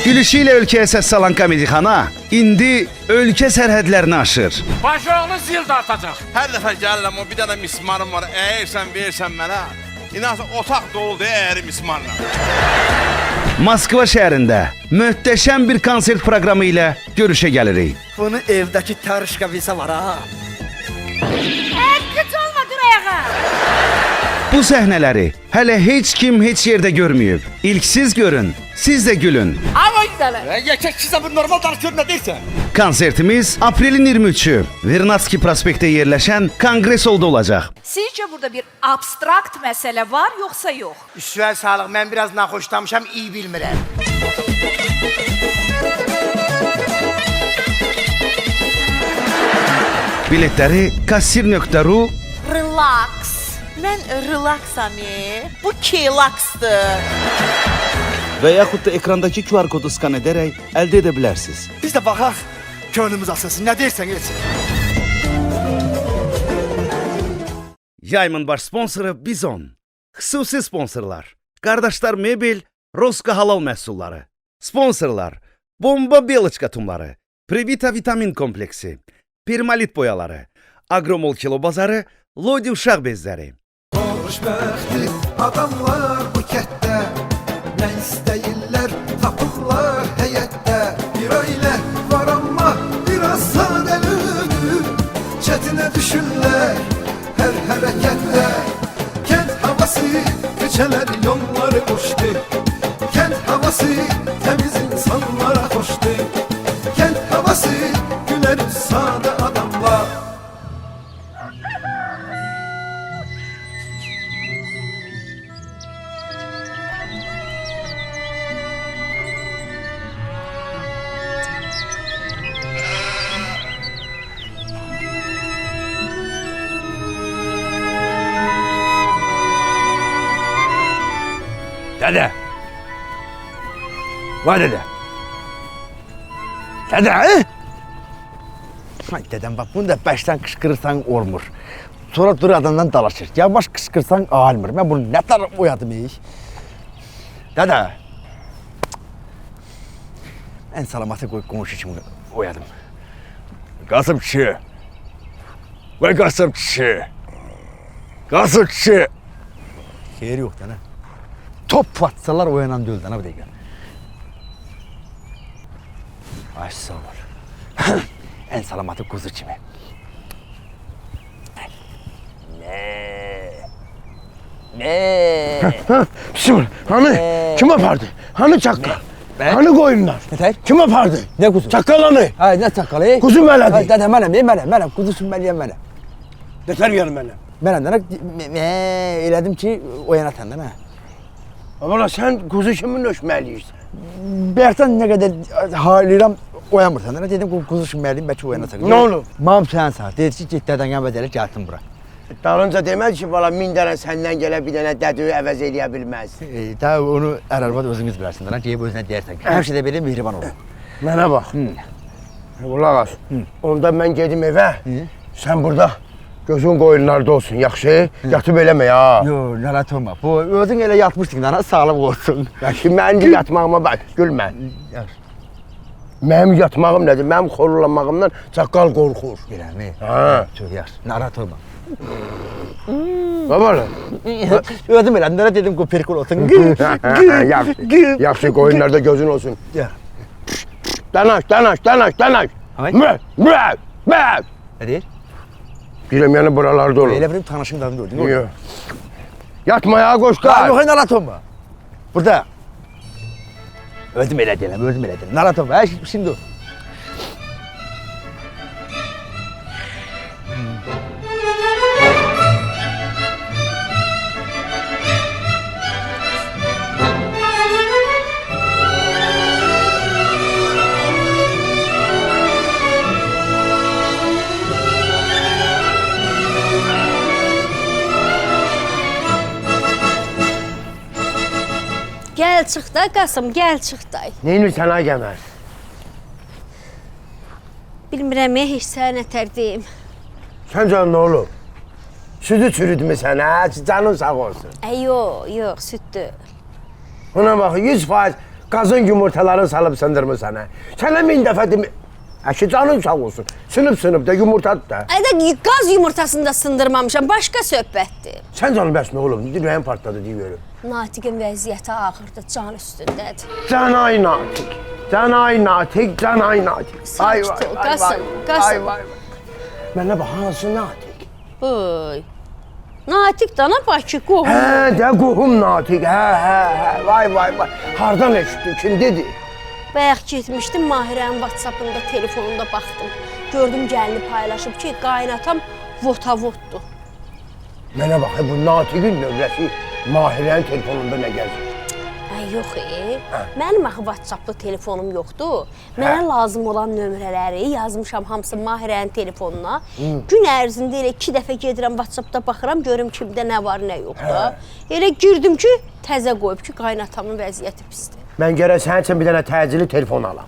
Gülüşüyle ölkəyə səs salan komedixana indi ölkə sərhədlərini aşır. Başoğlu zil dartacaq. Hər dəfə gəlirəm, o bir dənə mismarım var, əyirsən, verirsən mənə. İnansa otaq doludur, əyəri mismarla. Moskva şəhərində möhtəşəm bir konsert proqramı ilə görüşə gəlirik. Bunu evdəki tarışqa bilsə var ha. Güc olma, dur ayağa. Bu səhnələri hələ heç kim heç yerdə görməyib. İlk siz görün, siz də gülün. Ama gidelim. Yekək sizə bu normal tarışqa nə deyirsən? Konsertimiz aprelin 23-ü Vernadski prospektdə yerləşən Kongres Hall'da olacaq. Sizcə burada bir abstrakt məsələ var, yoxsa yox? Üstüvəl sağlıq, mən biraz naxoşlamışam, iyi bilmirəm. Biletləri kassir.ru Relax. Mən relaxam. Bu kilaksdır. və yaxud da ekrandakı QR kodu skan edərək əldə edə bilərsiniz. Biz də baxaq, könlümüz asılsın, nə deyirsən heç? Yayımın baş sponsoru Bizon. Xüsusi sponsorlar. Qardaşlar Mebel, Roska halal məhsulları. Sponsorlar. Bomba Beloçka tumları. Previta vitamin kompleksi. Permalit boyaları. Agromol kilo bazarı. Lodi uşaq bezləri. Xoşbəxti adamlar bu kətdə, nə istəyirlər tapırlar həyətdə. Bir ailə var amma biraz sadəlövdür, çətinə düşürlər hər hərəkətdə. Kənd havası, küçələr yolları boşdur, kənd havası təmiz insanlara xoşdur. Kənd havası gülər sadə adamlar. Dede. Var dede. Dede. Ay dedem bak bunu da baştan kışkırırsan olmur. Sonra dur adamdan dalaşır. Yavaş kışkırsan almır. Ben bunu ne kadar oyadım iş. Dede. En salamatı konuş için oyadım. Kasımçı. Ve kasımçı. Kasımçı. Hayır yok dene. Top atsalar oyanan değil dene bir dakika. Ay sağ ol. En salamatı kuzu çimi. Ne? Şimdi hani kim yapardı? Hani çakkal? Hani koyunlar? Ne? Kim yapardı? Ne kuzu? Çakkal hani? Ay ne çakalı? Kuzu meledi. Ay dede benim kuzusun benim. Yeter yarım benim. Ben de elədim ki oyanatan da. Ama sen kuzu kimin ölçmeliyiz? Bertan ne kadar haliram oyanmır senden. Dedim kuzu şimdiyim belki oyanatan. Ne olur? Mam sen sağ. Dedi ki git deden gelmedi geldim bura. Dalınca demez ki valla 1000 tane senden gele bir tane dedüğü əvəz eləyə bilməz. Daha onu aralbat özünüz bilərsiniz. Lan deyib özünə deyərsən. Hər şeydə belə mehriban olun. Mənə bax. Qulaq as. Onda mən gedim evə. Sen burada gözün qoyunlarda olsun, yaxşı? Yatıb eləmə ya. Yo, narahat olma. Bu özün elə yatmışdın lan, sağlam olsun. Yaxşı, mənim yatmağıma bax, gülmə. Mənim yatmağım nədir? Mənim xorulanmağımdan çaqqal qorxur. Eləmi? Ha. Çox yaxşı. Narahat olma. Babalı. Özüm elə, narahat dedim ki perkul olsun. Yaxşı, yaxşı, qoyunlarda gözün olsun. Ya. Danaş. Ay. Mə. Ne deyir? Biləm yəni buralarda olur. Elə benim tanışım dadını gördün. Yox. Yatmaya qoşlar. Yok, narahat olma. Burada. Özüm elə deyirəm. Narahat olma. Şimdi o. Gəl çıx da Qasım, gəl çıx da. Neynirsən ay Qəmər? Bilmirəm, heç sənə nətər deyim. Səncə nə olub? Südü çürüdmü sənə? Canın sağ olsun. Yox, süddür. Buna bax, 100% Qazın yumurtalarını salıb sındırmırsan hə. Sənə min dəfə demir. Əşi canın sağ olsun. Sınıb da yumurtadır da. Ayda qaz yumurtasını da sındırmamışam, başqa söhbətdir. Sən canın bəs nə olub? Ürəyin partladı deyə görüm. Natiqin vəziyyəti ağırdır, can üstündədir. Canay Natiq. Canay Natiq, Canay Natiq. Sakit ol, Qasım, Qasım. Mənə bax, hansı Natiq? Oy. Natiq dana Bakı qohum. Hə, də qohum Natiq, hə. Vay. Hardan eşitdin, kim dedi? Bayaq getmişdim, Mahirənin WhatsApp-ında, telefonunda baxdım. Gördüm gəlini paylaşıb ki, qaynatam votavotdur. Mənə bax, bu Natiqin nömrəsi Mahirənin telefonunda nə gəzir? Yox, mənim axı WhatsApp-lı telefonum yoxdur. Mənə lazım olan nömrələri yazmışam hamısı Mahirənin telefonuna. Gün ərzində elə 2 dəfə gedirəm WhatsApp-da baxıram, görüm kimdə nə var, nə yox da. Elə girdim ki, təzə qoyub ki, qaynatamın vəziyyəti pisdir. Mən gərək sənin üçün bir dənə təcili telefon alam.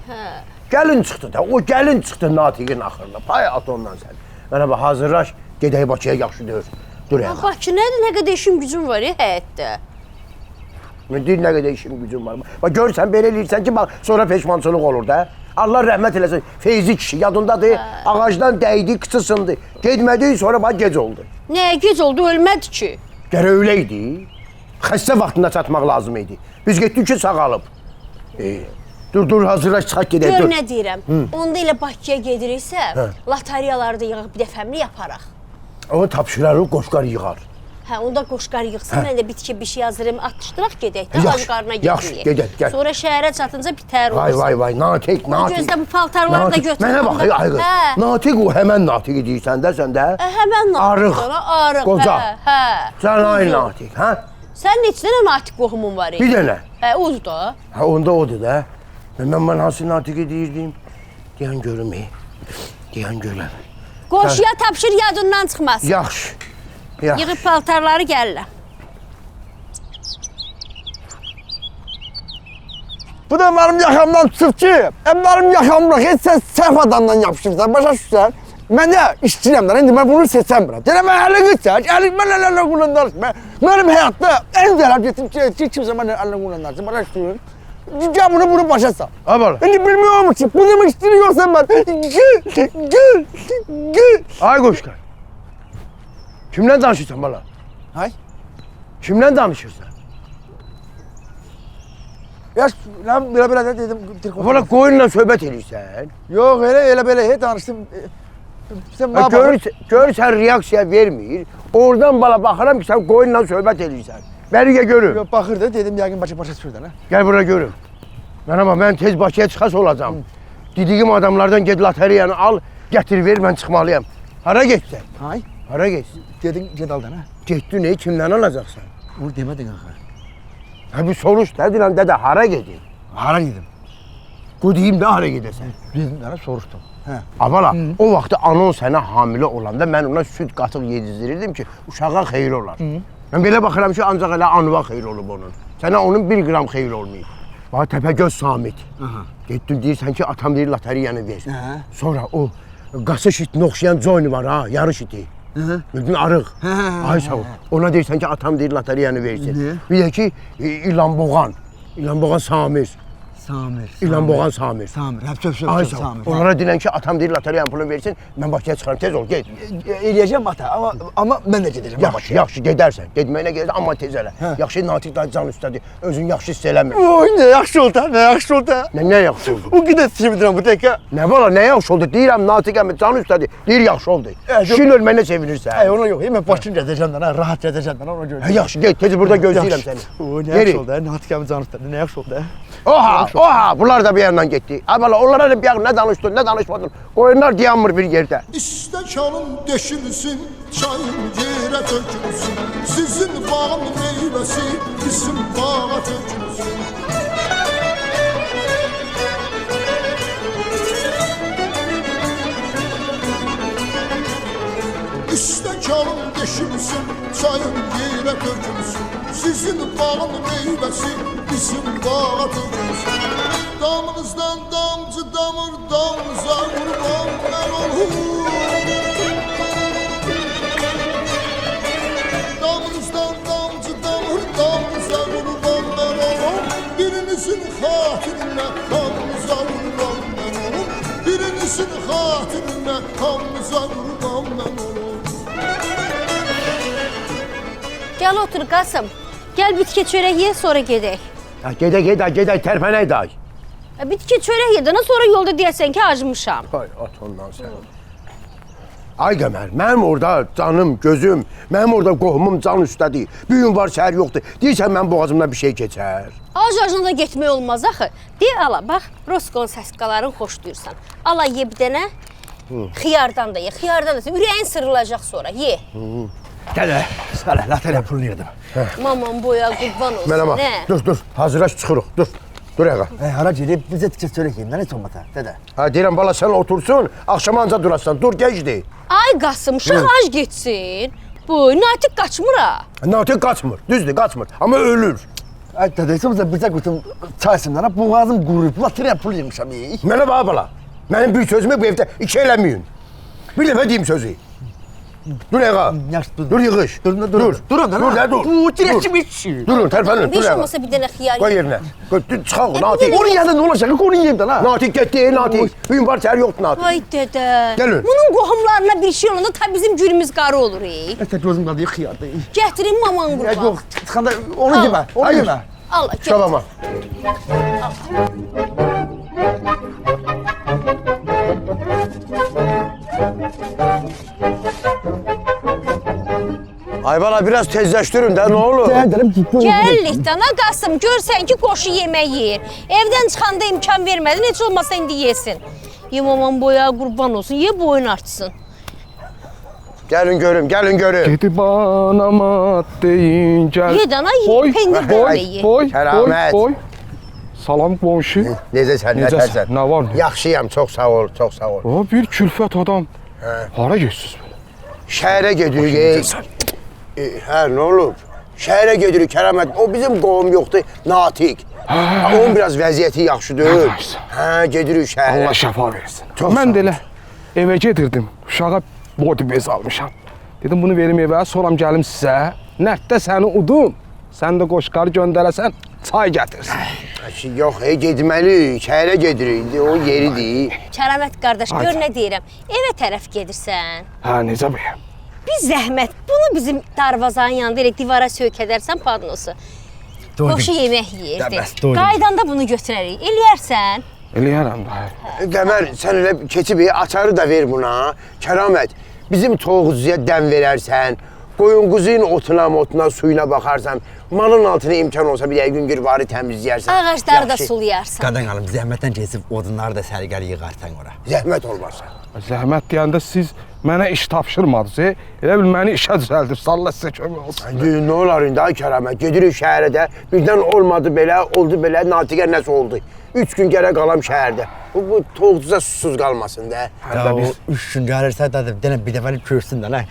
Gəlin çıxdı da, o gəlin çıxdı Natiqin axırına. Pay at ondan sən. Mənə bax, hazırlaş, gedək Bakıya yaxşı dur yana. Bakı nədir, nə qədər işim gücüm var həyətdə? Deyir, nə qədər işim gücüm var. Bax, görürsən, belə eləyirsən ki, bax, sonra peşmançılıq olur da. Allah rəhmət eləsin, Feyzi kişi yadındadır, ağacdan dəydi, qıçı sındı. Gedmədi, sonra bax, gec oldu. Nəyə gec oldu, ölmədi ki. Gərək öyle idi. Xəstə vaxtında çatmaq lazım idi. Biz getdik ki, sağalıb. Dur, hazırlaş, çıxaq gedək, Gör dur. nə deyirəm, onda elə Bakıya gediriksə, loteriyaları da yığıb bir dəfəmli yaparaq. Onu tapşırarıq, qoşqar yığar. Hə, onda qoşqar yığsın, mən də bitki bir şey yazırım, atışdıraq gedək də, Yaxşı, ağqarına yaxşı, getməyək. gedək, gəl. Sonra şəhərə çatınca bitər olursun. Vay, Natiq. Gözdə bu paltarları da götür. Mənə bax, ay qız, Natiq o həmən Natiq deyirsən də sən də? Həmən Natiq, arıq, qoca. hə. Canay Natiq, hə? Sən neçə dənə Natiq qohumun var? Bir dənə. Hə, odur da. Hə, onda odur da. Mən hansı Natiqi deyirdim? Deyən görüm, deyən görəm. Qoşuya tapşır, yadından çıxmaz. Yaxşı. Yığıb paltarları gəlirəm. Bu da benim yakamdan tutub ki, benim yakamdan heç sən səhv adamdan yapışırsan, başa düşsən. Mən də işçiyəm də, indi mən bunu seçəmirəm. Deyirəm, mən əlini çək, mən əlini kullandarsın. Mənim həyatda ən zərər getim ki, kimsə mən əlini kullandarsın, başa düşürüm. Gel bunu başa sal. Abala. Şimdi bilmiyorum ki, bu demek istiyorsan ben. Gül. Ay qoşqar. Kimlə danışırsan bala? Hay? Kimlə danışırsan? Ya lan belə də dedim. Bala qoyunla söhbət edirsən. Yox, elə belə danışdım. Sən bana Görürsən reaksiya vermir. Oradan bala baxıram ki, sən qoyunla söhbət edirsən. Bəri gəl görüm. Yox, baxırdı, dedim yəqin başa düşürdün ha. Gəl bura görüm. Mənə bax, mən tez Bakıya çıxas olacam. Dediyim adamlardan get loteriyanı al, gətir ver, mən çıxmalıyam. Hara getsən? Hay? Hara getsin? Dedin get aldın ha. Getdin, kimdən alacaqsan? Onu demədin axı. Ha bir soruş da, deyirəm, dədə, hara gedin? Hara gedim? Bu deyim də hara gedəsən? Dedim də soruşdum. Hə. Abala, o vaxtı anon sənə hamilə olanda mən ona süd qatıq yedizdirirdim ki, uşağa xeyir olar. Mən belə baxıram ki, ancaq elə anva xeyir olub onun. Sənə onun 1 qram xeyir olmayıb. Bax, Təpəgöz Samit. Getdin, deyirsən ki, atam deyir, loteriyanı ver. Sonra o qası şitinə oxşayan Johnny var ha, yarı şiti. Bildin, arıq. Ay sağ ol. Ona deyirsən ki, atam deyir, loteriyanı versin. Bir də ki, İlhan Boğan Samir. İlhan Samir. Samir, hep söz Ay sağ ol. Samir. Onlara deyilən ki, atam deyir, loteriyanın pulunu versin, mən Bakıya çıxarım, tez ol, get. Eləyəcəm ata, amma mən də gedəcəm. Yaxşı, gedərsən. Getməyinə gedərsən, amma tez elə. Yaxşı, Natiq da can üstədir, özün yaxşı hiss eləmir. Oy, nə yaxşı oldu, nə yaxşı oldu. Nə yaxşı oldu? O qədər sevindirəm bu dəqiqə. Nə bala, nə yaxşı oldu? Deyirəm, Natiq əmi can üstədir, deyir yaxşı oldu. Kişinin ölməyinə sevinirsən. Ona yox, mən başını gedəcəm də, rahat gedəcəm də, ona görə. Yaxşı, get, tez burada gözləyirəm səni. O, nə yaxşı oldu, Natiq əmi can üstədir, nə yaxşı oldu. Oha, bunlar da bir yandan getdi. Ay bala, onlara da bir yan, nə danışdın, nə danışmadın. Qoyunlar dayanmır bir yerdə. İstəkanın deşilsin, çayın yerə tökülsün. Sizin bağın meyvəsi bizim bağa tökülsün. İstəkanın deşilsin, çayın yerə tökülsün. Sizin bağın meyvəsi bizim bağa tökülsün. Damınızdan damcı damır, damıza qurban mən olum. Damınızdan damcı damır, damıza qurban mən olum. Birinizin xatirinə qanınıza vururam mən olum. Birinizin xatirinə qanınıza vururam mən olum. Gəl otur Qasım. Gəl bitki çörək ye, sonra gedək. Gedək, tərpənək day. Bitki çörək yedəndən sonra yolda deyəsən ki, acmışam. Ay, at ondan sən. Ay Qəmər, mənim orada canım, gözüm, mənim orada qohumum can üstədir. Büyün var, şəhər yoxdur. Deyirsən mənim boğazımdan bir şey keçər. Ac-acına da getmək olmaz axı. Deyə ala, bax, Roskon səskaların xoşlayırsan. Ala ye bir dənə, xiyardan da ye, xiyardan da ye. Ürəyin sırılacaq sonra, ye. Dədə, sənə latərə pulunu yedim. Maman boya qurban olsun, Mənə bax, nə? dur, hazırlaş, çıxırıq, dur. Dur yağa. Hara gedib, bizə tikə çörək yeyin, nə heç olmasa, dədə. Ha, deyirəm, bala sən otursun, axşama anca durasan, dur, gecdir. Ay Qasım, uşaq ac getsin. Bu, Natiq qaçmır ha. Natiq qaçmır, düzdür, qaçmır, amma ölür. Ay dədə, heç olmasa bircə qutum çay içimdən, boğazım quruyub, latərə pul yemişəm. Mənə bax, bala, mənim bir sözümü bu evdə iki eləməyin. Bir dəfə deyim sözü. Dur yağa, dur yığış. Dur, dur. dur, Dirəkçim içi. Durun, tərpənin, dur Heç yağa. olmasa bir dənə xiyar Qoy ye. yerinə. Çıxaq, Natiq. Onun yanında nə olacaq? Onu yeyim də, ha. Natiq getdi, Natiq. Bugün var, şəhər yoxdur, Natiq. Vay dədə. Gəlin. Bunun qohumlarına bir şey olanda ta bizim gülümüz qarı olur. Əsə gözüm qadı xiyardı. Gətirin maman qurban. Yox, çıxanda onu yemə, onu Hayır. yemə. Allah, get. Çıxamama. Ay bala, biraz tezləşdirin də, nə olur? Gəllik dana Qasım, görsən ki, qoşu yemək yeyir. Evdən çıxanda imkan vermədin, heç olmasa indi yesin. Ye maman boya qurban olsun, ye boyun artsın. Gəlin görüm, gəlin görüm. Gedib anama deyin gəl. Ye dana, ye, pendir böyle ye. Kəramət. Salam qonşu. Necəsən, nətərsən? Nə var? Yaxşıyam, çox sağ ol, çox sağ ol. O bir külfət adam. Hara geçsiz belə? Şəhərə gedirik. Hə, nə olub? Şəhərə gedirik, Kəramət. O bizim qohum yoxdur, Natiq. Onun biraz vəziyyəti yaxşıdır. Hə, gedirik şəhərə. Allah şəfa versin. Çox sağ Mən ol. də elə evə gedirdim. Uşağa body bez almışam. Dedim bunu verim evə, soram gəlim sizə. Nətdə səni udum. Sən də qoşqarı göndərəsən, çay gətirsin. Yox, getməli, şəhərə gedirik. O yeridir. Kəramət qardaş, gör nə deyirəm. Evə tərəf gedirsən. Hə, necə bəyəm? Bir zəhmət, bunu bizim darvazanın yanında elə divara söykədərsən padnosu. Qoşu yemək yeyirdi. Qaydanda bunu götürərik. Eləyərsən. Eləyərəm da. Qəmər, sən elə keçib açarı da ver buna. Kəramət, bizim toğuzuya dən verərsən, qoyun quzuyun otuna, suyuna baxarsan, malın altına imkan olsa bir gün girvarı təmizləyərsən. Ağacları da sulayarsan. Qadan alım, zəhmətdən keçib odunları da sərgəli yığarsan ora. Zəhmət olmazsa. Zəhmət deyəndə siz mənə iş tapşırmadınız. Elə bil məni işə düzəldir. Allah sizə kömək olsun. Nə olar indi ay Kəramət, gedirik şəhərə də, birdən olmadı belə, oldu belə, Natiqə nəsə oldu. 3 gün gərək qalam şəhərdə. Bu toğuza susuz qalmasın da. Da o 3 gün gəlirsə də bir dəfəlik körsün də,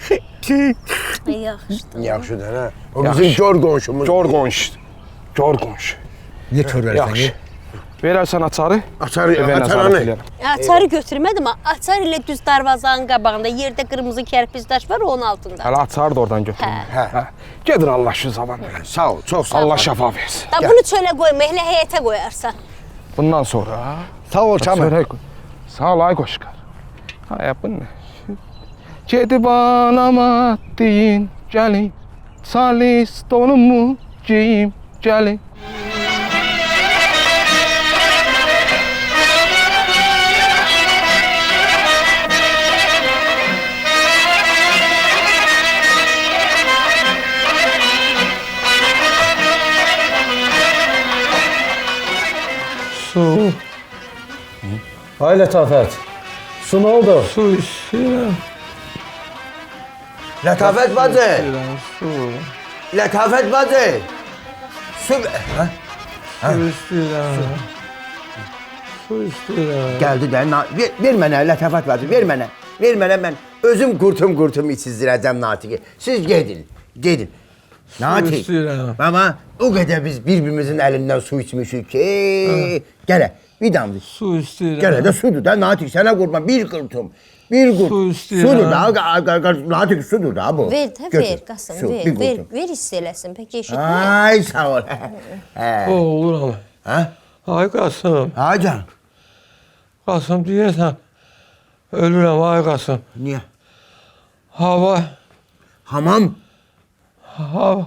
Yaxşı. Yaxşıdır, hə? O bizim gör qonşumuz. Gör qonşu. Gör qonşu. Niyə kör versən? Yaxşı. Verərsən açarı? Açarı. Açarı götürmədim, açar ilə düz darvazanın qabağında yerdə qırmızı kərpic daş var, onun altında. Hələ açarı da oradan götürün. Hə. Gedir Allah şu zaman. Sağ ol, çox sağ ol. Allah şəfa versin. Da bunu çölə qoyma, elə həyətə qoyarsan. Bundan sonra Sağ ol Kamil. Sağ ol ay qoşqar. Ay bu nə? Gedib anama deyin gəlin. Salis donumu geyim gəlin. Su. Ay Lətafət, su nə oldu? Su istəyirəm. Lətafət bacı. Su. Lətafət bacı. Su... Su istəyirəm. Su istəyirəm. Gəldi də, ver mənə Lətafət bacı, ver mənə. Ver mənə, mən özüm qurtum içizdirəcəm Natiqi. Siz gedin. Natiq, baba, o qədər biz bir-birimizin əlindən su içmişik ki, gələ, bir damcı. Su istəyirəm. Gələ də sudur da, Natiq, sənə qurban, bir qurtum. Su istəyirəm. Sudur da, Natiq sudur da bu. Ver, Qasım, ver hiss eləsin, pək eşitmə. Ay, sağ ol. O, olur ama. Hə? Ay Qasım. Ha can. Qasım deyirsən. Ölürəm ay Qasım. Niyə? Hava. Hamam. Hava.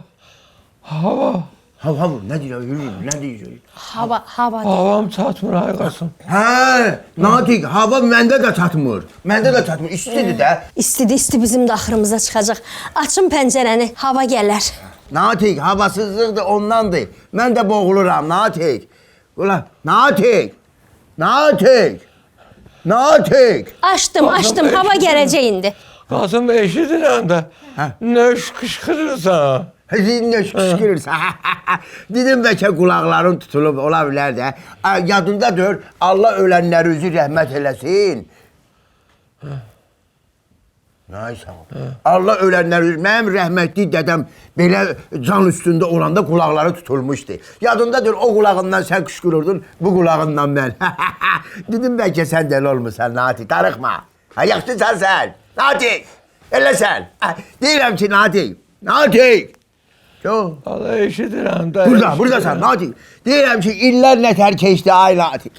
Hav, nə deyir? Nə deyir? Hava. Havam çatmır ay Qasım. Hə, Natiq, hava məndə də çatmır. Məndə də çatmır. İstidir də. İsti bizim də axırımıza çıxacaq. Açın pəncərəni, hava gələr. Natiq, havasızlıqdır ondandır. Mən də boğuluram, Natiq. Ulan, Natiq. Açdım, hava gələcək indi. Qasım eşidirəm də. Nə qışqırırsan? Nə qışqırırsan? Dedim bəlkə qulaqların tutulub, ola bilər də. Yadındadır, Allah ölənləri üzü rəhmət eləsin. Nəysə. Allah ölənləri üzü, mənim rəhmətli dədəm belə can üstündə olanda qulaqları tutulmuşdu. Yadındadır, o qulağından sən qışqırırdın, bu qulağından mən. Dedim bəlkə sən dəli olmuşsan, Natiq, darıxma. Yaxşısan sən, Natiq, eləsən. Deyirəm ki, Natiq. Allah eşidirəm də. Buradasan, Natiq. Deyirəm ki, illər nətər keçdi, ay Natiq.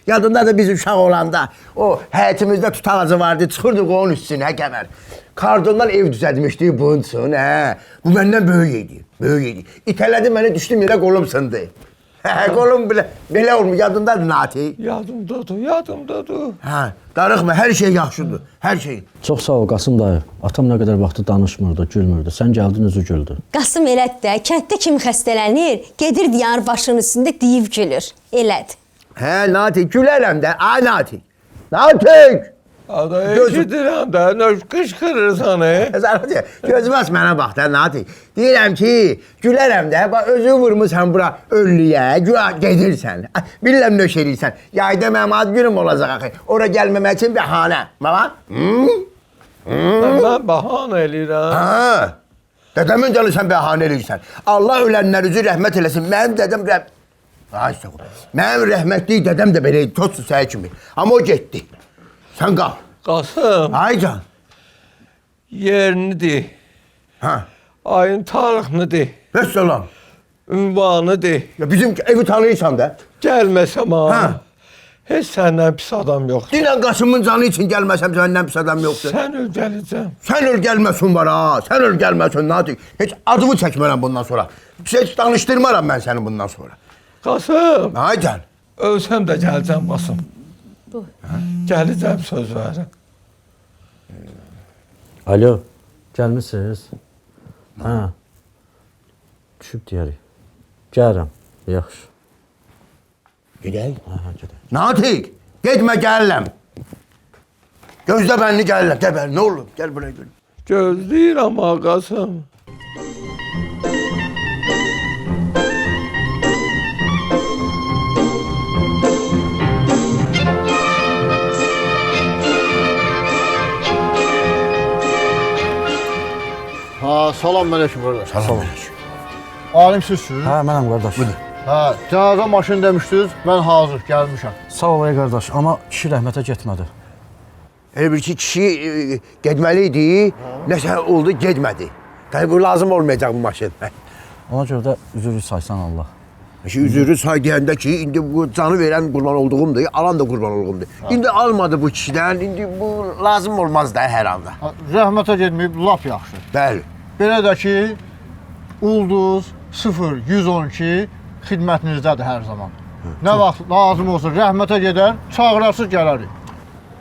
Yadındadır biz uşaq olanda, o həyətimizdə tut ağacı vardı, çıxırdıq onun üstünə kəmər. Kardondan ev düzəltmişdik bunun üçün, Bu məndən böyük idi. İtələdi məni, düşdüm yerə qolum sındı. Qolum belə olmuş, yadındadır Natiq. Yadımdadır. Darıxma, hər şey yaxşıdır, hər şey. Çox sağ ol Qasım dayı. Atam nə qədər vaxtı danışmırdı, gülmürdü. Sən gəldin, üzü güldü. Qasım elədir də, kənddə kim xəstələnir, gedir diyar başının üstündə deyib gülür. Elədir. Hə, Natiq, gülərəm də, ay Natiq. Natiq! Ada eşidirəm də, nə qışqırırsan, Gözüm aç mənə bax da, Natiq. Deyirəm ki, gülərəm də, özü vurmuşsan bura önlüyə, gedirsən. Bilirəm nöş edirsən. Yayda mənim ad günüm olacaq axı. Ora gəlməmək üçün bəhanə. Baba? Mən bəhanə eləyirəm. Dədəmin canı sən bəhanə eləyirsən. Allah ölənlər üzü rəhmət eləsin. Mənim dədəm Mənim rəhmətli dədəm də belə tozsu səyə kimi. Amma o getdi. Sən qal. Qasım. Ay can. Yerini de. Ayın tarixini de. Vəssalam. Ünvanı de. Bizim evi tanıyırsan da. Gəlməsəm ha. Heç səndən pis adam yoxdur. Dinən Qasımın canı üçün gəlməsəm səndən pis adam yoxdur. Sən öl gələcəm. Sən öl gəlməsin var ha. Sən öl gəlməsin Natiq. Heç adımı çəkmərəm bundan sonra. Heç danışdırmaram mən səni bundan sonra. Qasım. Ay can. Ölsəm də gələcəm Qasım. Gələcəm söz verirəm. Alo, gəlmisiniz? Düşüb deyərik. Gəlirəm, yaxşı. Gedək? Gedək. Natiq, getmə gəlirəm. Gözlə bəni gəlirəm. Gəl bəli, nə olur? Gəl buraya gül. Gözləyirəm ha Qasım. Salam əleykum qardaş. Salam əleykum. Alim sizsiniz? Hə, mənəm qardaş. Cənazə maşın demişdiniz, mən hazır, gəlmişəm. Sağ ol qardaş, amma kişi rəhmətə getmədi. Elə bir ki, kişi getməli idi, nəsə oldu, getmədi. Tabii bu lazım olmayacaq bu maşın. Ona görə də üzürü saysan Allah. Üzürü say deyəndə ki, indi bu canı verən qurban olduğumdur, alan da qurban olduğumdur. İndi almadı bu kişidən, indi bu lazım olmaz da hər anda. Rəhmətə getməyib, lap yaxşı. Bəli. Belə də ki, Ulduz 0112 xidmətinizdədir hər zaman. Nə vaxt lazım olsa rəhmətə gedər, çağırarsız gələrik.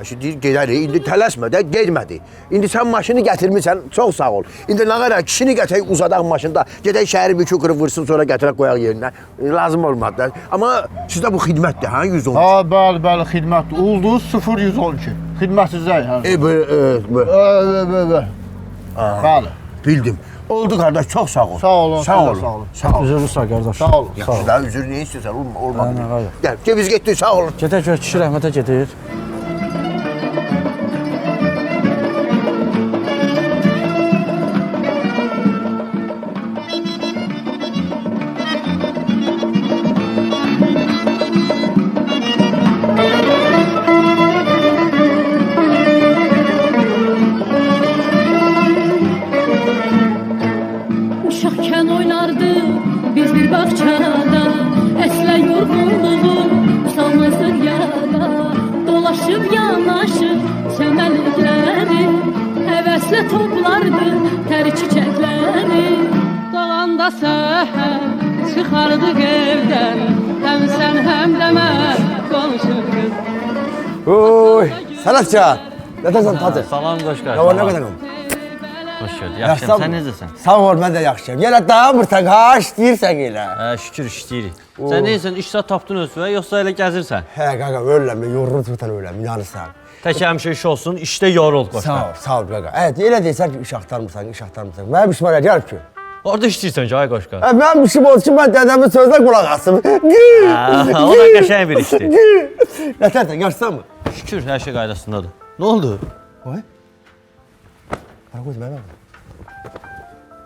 Şimdi deyir, gedərik, indi tələsmə də, getmədi. İndi sən maşını gətirmirsən, çox sağ ol. İndi nə qədər kişini gətirək, uzadaq maşında, gedək şəhəri bükü qırıb vursun, sonra gətirək qoyaq yerinə. Lazım olmadı da. Amma sizdə bu xidmətdir, 112. Bəli, xidmətdir. Ulduz 0112. Xidmətizdəyik hər zaman. Bəli. Bildim. Oldu qardaş, çox sağ ol. Sağ olun. Sağ ol. Üzürü say qardaş. Sağ olun. Yaxşı da, üzür nə istəyirsən, olmadı. Gəl, biz getdik, sağ olun. Gedək gör, kişi rəhmətə gedir. Uşaqkən oynardı biz bir bağçada, əslə yorğunluğum tər çiçəkləri doğanda səhər çıxardıq evdən həm sən həm də mən qonşu qız. Oy, Sənətcan. Nətəsən Tacı? Salam Qoşqar. Ya var nə qədər? Xoş gördük. Yaxşıyam. Sən necəsən? Sağ ol, mən də yaxşıyam. Yenə dayanmırsan, ha, işləyirsən elə. Şükür işləyirik. Sən neysən, işlər tapdın özünə, yoxsa elə gəzirsən? Hə, qaqa, öləm, yorulub tutan öləm, yanırsan. Tək həmişə iş olsun, işdə yorul Qoşqar. Sağ ol qaqa. Evet, elə deyirsən ki, iş axtarmırsan. Mənim işim var, gəlib ki. Orada işləyirsən ki, ay Qoşqar. Mənim işim olsun ki, mən dədəmin sözünə qulaq asım. O da qəşəng bir işdir. Nətərsən, yaşsan mı? Şükür, hər şey qaydasındadır. Nə oldu? Oy. Bana qoydum, mən.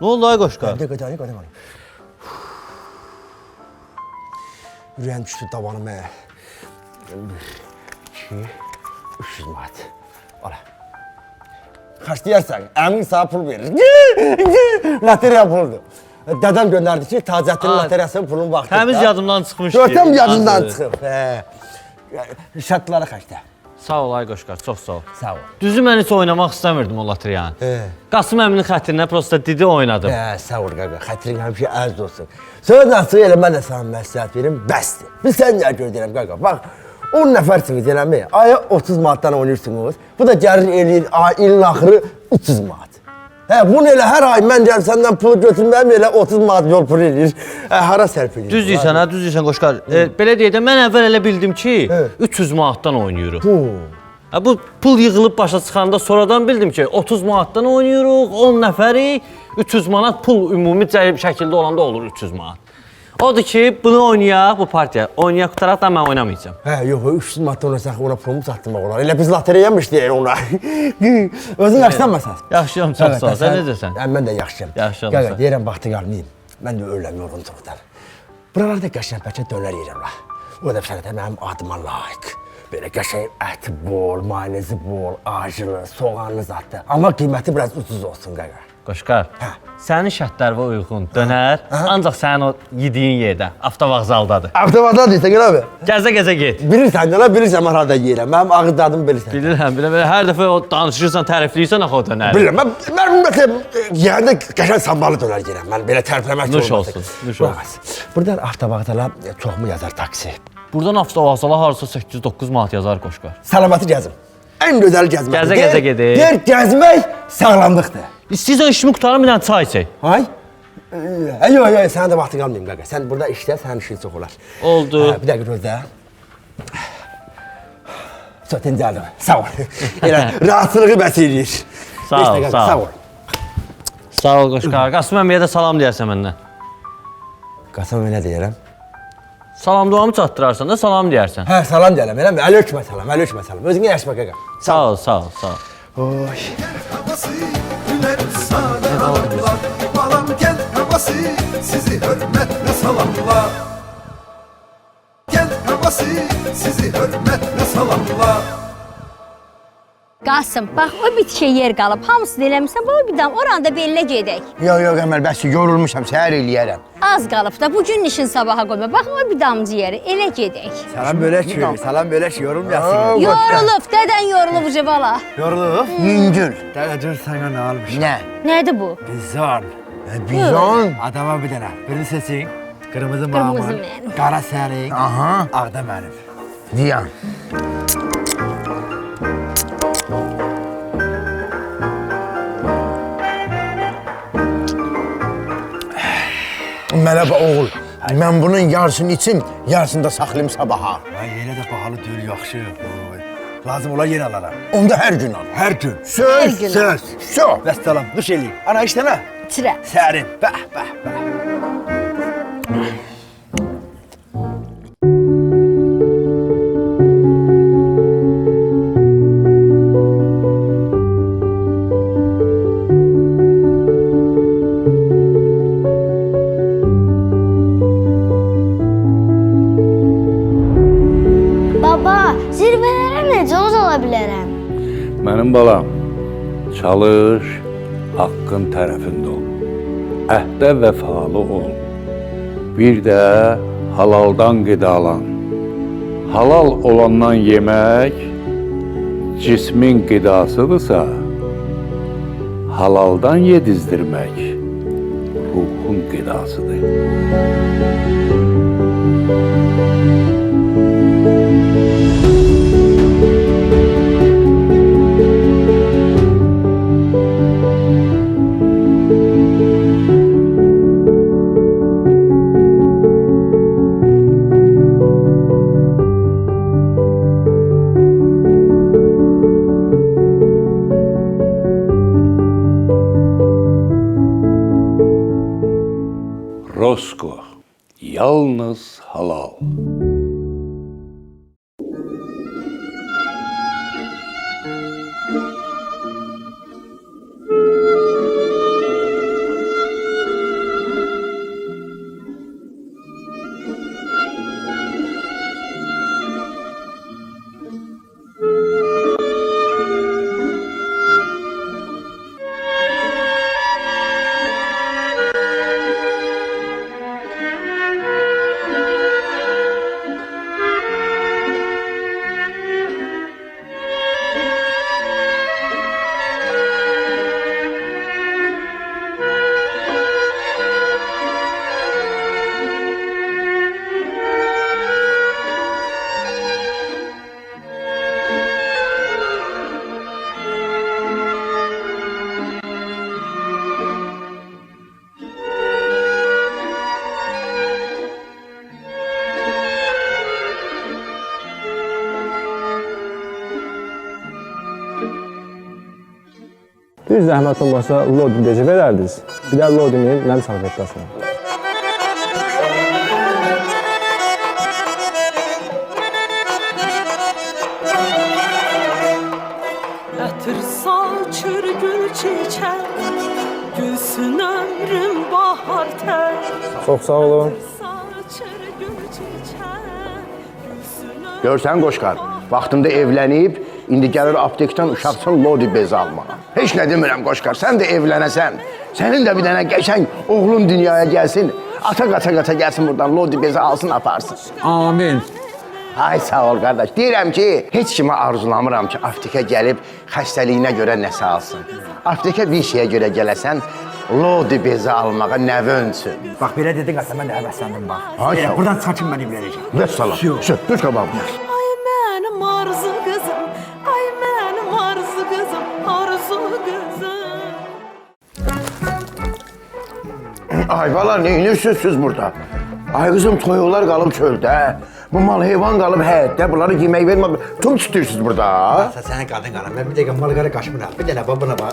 Nə oldu ay Qoşqar? Qoydum. Ürəyim düşdü davanıma. 2, 300 manat. Ala. Xərcləyərsən, əmin sağ pul verir. Loteriya puldur. Dədəm göndərdi ki, Tacəddinin loteriyasının pulun vaxtı. Təmiz yadımdan çıxmış ki. Görtəm yadımdan çıxıb. Şərtləri xərclə. Sağ ol ay Qoşqar, çox sağ ol. Sağ ol. Düzü mən heç oynamaq istəmirdim o loteriyanı. Qasım əminin xətrinə prosta didi oynadım. Sağ ol qaqa, xətrin həmişə əziz olsun. Söz açıq elə mən də sana məsləhət verim, bəsdir. Biz sən nə gözləyirəm qaqa, bax. 10 nəfərsiniz eləmi? Aya 30 manatdan oynayırsınız. Bu da gəlir eləyir, ilin axırı 300 manat. Bunu elə hər ay mən gəlib səndən pulu götürməyəm, elə 30 manat yol pulu eləyir. Hara sərf eləyir? Düz deyirsən Qoşqar. Belə deyək də, mən əvvəl elə bildim ki, 300 manatdan oynayırıq. Bu pul yığılıb başa çıxanda sonradan bildim ki, 30 manatdan oynayırıq, 10 nəfəri, 300 manat pul ümumi şəkildə olanda olur 300 manat. Odur ki, bunu oynayaq, bu partiya. Oynayaq qutaraq da mən oynamayacağım. Yox, 300 manat oynasaq ona pulumu çatdırmaq olar. Elə biz loteriyaymış deyək ona. Özün yaşlanmasan. Yaxşıyam, çox sağ ol. Sən necəsən? Mən də yaxşıyam. Yaxşıyam. Qaqa, deyirəm vaxtı qalmayayım. Mən də öləm yorğunluqdan. Buralarda qəşəng bəlkə dönər yeyirəm la. O da sənətə mənim adıma layiq. Belə qəşəng əti bol, mayonezi bol, acılı, soğanlı zaddır. Amma qiyməti biraz ucuz olsun qaqa. Qoşqar, sənin şərtlərinə uyğun dönər, ancaq sənin o yediyin yerdə, avtovağzaldadır. Avtovağzal deyirsən, gəl abi. Gəzə get. Bilirsən, bilirsən mən harada yeyirəm. Mənim ağız dadım bilirsən. Bilirəm. Hər dəfə o danışırsan, tərifləyirsən axı o dönəri. Bilirəm, mən ümumiyyətlə yəyəndə qəşəng sambalı dönər yeyirəm. Mən belə tərifləmək olmasın. Nuş olsun, nuş olsun. Buradan avtovağzala çoxmu yazar taksi? Buradan avtovağzala harasa 8-9 manat yazar Qoşqar. Salamatı gəzim. Ən gözəl gəzmək. Gəzə gedir. Deyir, gəzmək sağlamlıqdır. İstəyirsən işimi qutarım, bir dənə çay içək. Ay? Yox, sənə də vaxtı qalmayayım qaqa. Sən burada işlə, sənin işin çox olar. Oldu. Bir dəqiqə gözlə. Çox dincəldim. Sağ ol. Elə rahatsızlığı bəs eləyir. Sağ ol. Sağ ol Qoşqar. Qasım əmiyə də salam deyərsən məndən. Qasım əmiyə nə deyərəm? Salam duamı çatdırarsan da salam deyərsən. Salam deyərəm, eləmi? Əleykum salam. Özünə yaşma qaqa. Sağ ol. Oy. Balam gəl havası, sizi hörmətlə salamlar. Gəl havası, sizi hörmətlə salamlar. Qasım, bax o bitişə yer qalıb, hamısını eləmirsən, bu bir dam oranda bellə gedək. Yox, Əməl, bəs yorulmuşam, səhər eləyərəm. Az qalıb da, bu gün işin sabaha qoyma. Bax o bir damcı yeri, elə gedək. Salam bölək, yorulmayasın. Yorulub, dədən yorulub uca bala. Yorulub? Yüngül. Dədəcür sənə nə almışım? Nə? Nədir bu? Bizon. Bizon? Adama bir dənə, birini seçin. Qırmızı Qırmızı mamın, mənim. qara sərin, Aha. ağda mənim. Ziyan. Merhaba oğul. Mən bunun yarısını içim, yarısını da saxlayım sabaha. Yenə də bahalı deyil, yaxşı. Lazım olar yenə alaram. Onda hər gün al. Hər gün. Söz, söz. Söz. Vəssalam, duş eləyim. Ana işləmə. İçirəm. Sərin. Bəh. Mənim balam, çalış, haqqın tərəfində ol. Əhdə vəfalı ol. Bir də halaldan qidalan. Halal olandan yemək cismin qidasıdırsa, halaldan yedizdirmək ruhun qidasıdır. Rosko, yalnız halal. Bir zəhmət olmasa loading gecə verərdiniz. Bir də loadingin nəm salfettasını. Ətr saçır gül çiçək, gülsün ömrüm bahar tək. Çox sağ olun. Saçır gül çiçək, gülsün Görsən Qoşqar, vaxtında evlənib, indi gəlir aptekdən uşaqsın lodi bezi almağa. Heç nə demirəm Qoşqar, sən də evlənəsən. Sənin də bir dənə qəşəng oğlun dünyaya gəlsin. Ata qaça gəlsin buradan lodi bezi alsın, aparsın. Amin. Ay sağ ol qardaş. Deyirəm ki, heç kimə arzulamıram ki, aptekə gəlib xəstəliyinə görə nəsə alsın. Aptekə bir şeyə görə gələsən, lodi bezi almağa nəvönsün. Bax belə dedin qasa, mən də həvəsləndim bax. Ay sağ ol. Buradan çəkin mən verəcəm. Vəssalam. Düz qabağım. Ay mənim arzu qızım, ay mənim arzu qızım, arzu qızım. Ay bala, neyinirsiniz siz burada? Ay qızım, toyuqlar qalıb çöldə. Bu mal heyvan qalıb həyətdə, bunları yemək vermə. Tüm tutuyorsunuz burada. Sənin qadın qara, mən bir dəqiqə mal qara qaşmıram. Bir dənə buna bax.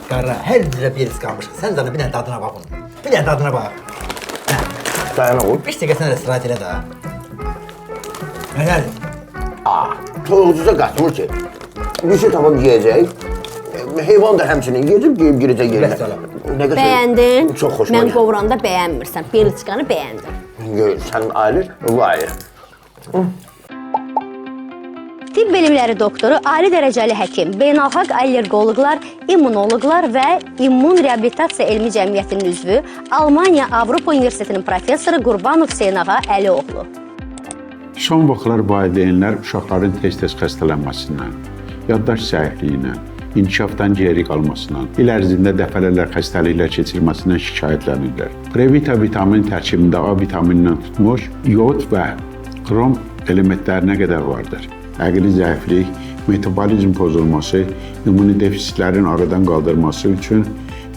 Qara, hər birə bir iz qalmış. Sən canı bir dənə dadına bax bunun. Bir dənə dadına bax. Dayan oğul. Bir dəqiqə sən də istirahət elə də. Nədir? Toyuqcuza qaçmır ki. Bir şey tapıb yiyəcək. Heyvan da həmçinin yiyəcək, geyib girəcək yerinə. Bəyəndin? Çox xoşuma Mən gəldi. qovuranda bəyənmirsən. Beliçkanı bəyəndim. Sənin ailə vay. Tibb bilimləri doktoru, ali dərəcəli həkim, beynəlxalq allergoloqlar, immunoloqlar və İmmun Reabilitasiya Elmi Cəmiyyətinin üzvü, Almaniya Avropa Universitetinin professoru Qurbanov Hüseynağa Əlioğlu. Son vaxtlar valideynlər uşaqların tez-tez xəstələnməsindən, yaddaş zəifliyindən, inkişafdan geri qalmasından, il ərzində dəfələrlə xəstəliklər keçirməsindən şikayətlənirlər. Previta vitamin tərkibində A vitaminindən tutmuş, yod və krom elementlərinə qədər vardır. Əqli zəiflik, metabolizm pozulması, immuni defisitlərin aradan qaldırması üçün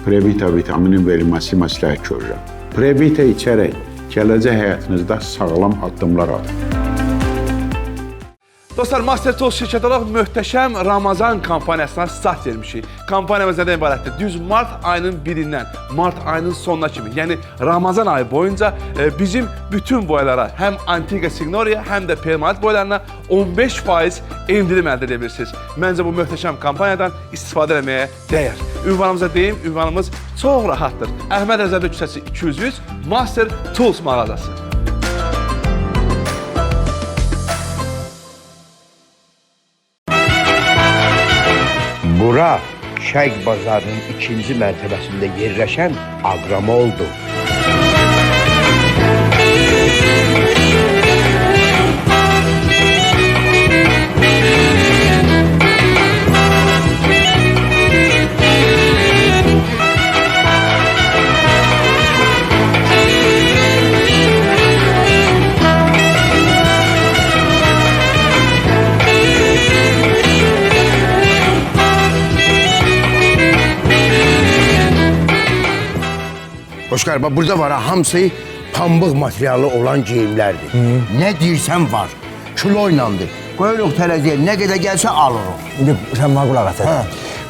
previta vitaminin verilməsi məsləhət görürəm. Previta içərək gələcək həyatınızda sağlam addımlar atın. Dostlar, Master Tools şirkəti olaraq möhtəşəm Ramazan kampaniyasına start vermişik. Kampaniyamız nədən ibarətdir? Düz mart ayının 1-dən mart ayının sonuna kimi, yəni Ramazan ayı boyunca bizim bütün boyalara, həm Antiqa Signoria, həm də permanent boyalarına 15% endirim əldə edə bilirsiniz. Məncə bu möhtəşəm kampaniyadan istifadə etməyə dəyər. Ünvanımıza deyim, ünvanımız çox rahatdır. Əhməd Əzərdə küçəsi 203, Master Tools mağazası. Bura Şərq bazarının 2-ci mərtəbəsində yerləşən Aqramoldur. Xoşqar, bax burada var ha, hamısı pambıq materialı olan geyimlərdir. Nə deyirsən var. Kilo ilandır. Qoyuruq tərəziyə, nə qədər gəlsə alırıq. İndi sən mənə qulaq as.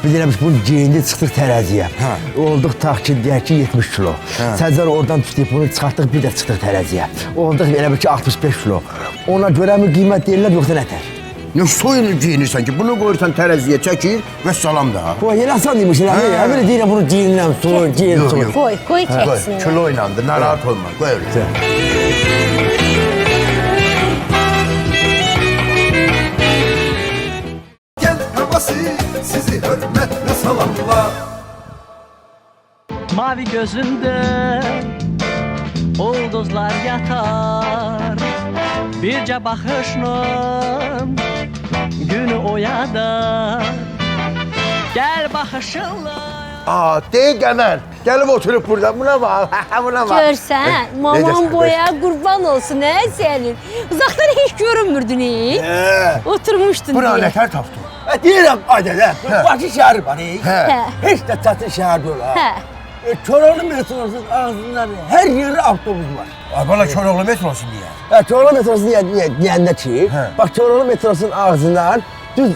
Biz elə biz bunu geyindi çıxdıq tərəziyə. Olduq tax ki, deyək ki 70 kilo. Səcər oradan tutduq bunu çıxartdıq, bir də çıxdıq tərəziyə. Olduq elə bil ki 65 kilo. Ona görə mi qiymət deyirlər yoxsa nətər? Ne soyunu giyinirsən ki, bunu qoyursan tərəziyə çəkir və salam da. Bu elə asan demiş elə. Həmin deyirəm bunu geyinirəm, soyun, geyin, soyun. Qoy çəksinlər. Kilo ilandır, narahat olma, qoy öyle. Gel havası sizi hürmetle salamlar. Mavi gözünde ulduzlar yatar. Birce bakışla günü oyadar. Gel bakışınla. Dey Qəmər, gəlib oturub burada, buna bax, buna bax. Görsən, mamam boya qurban olsun, hə sənin. Uzaqdan heç görünmürdün, oturmuşdun Buna deyə. nətər tapdın? Deyirəm, Aydələ, Bakı şəhəri var, heç də çatın şəhər deyil, ha. Koroğlu metrosunun ağzından hər yeri avtobus var. Ay bana Koroğlu metrosu niyə? Koroğlu metrosu deyəndə ki, bax Koroğlu metrosunun ağzından düz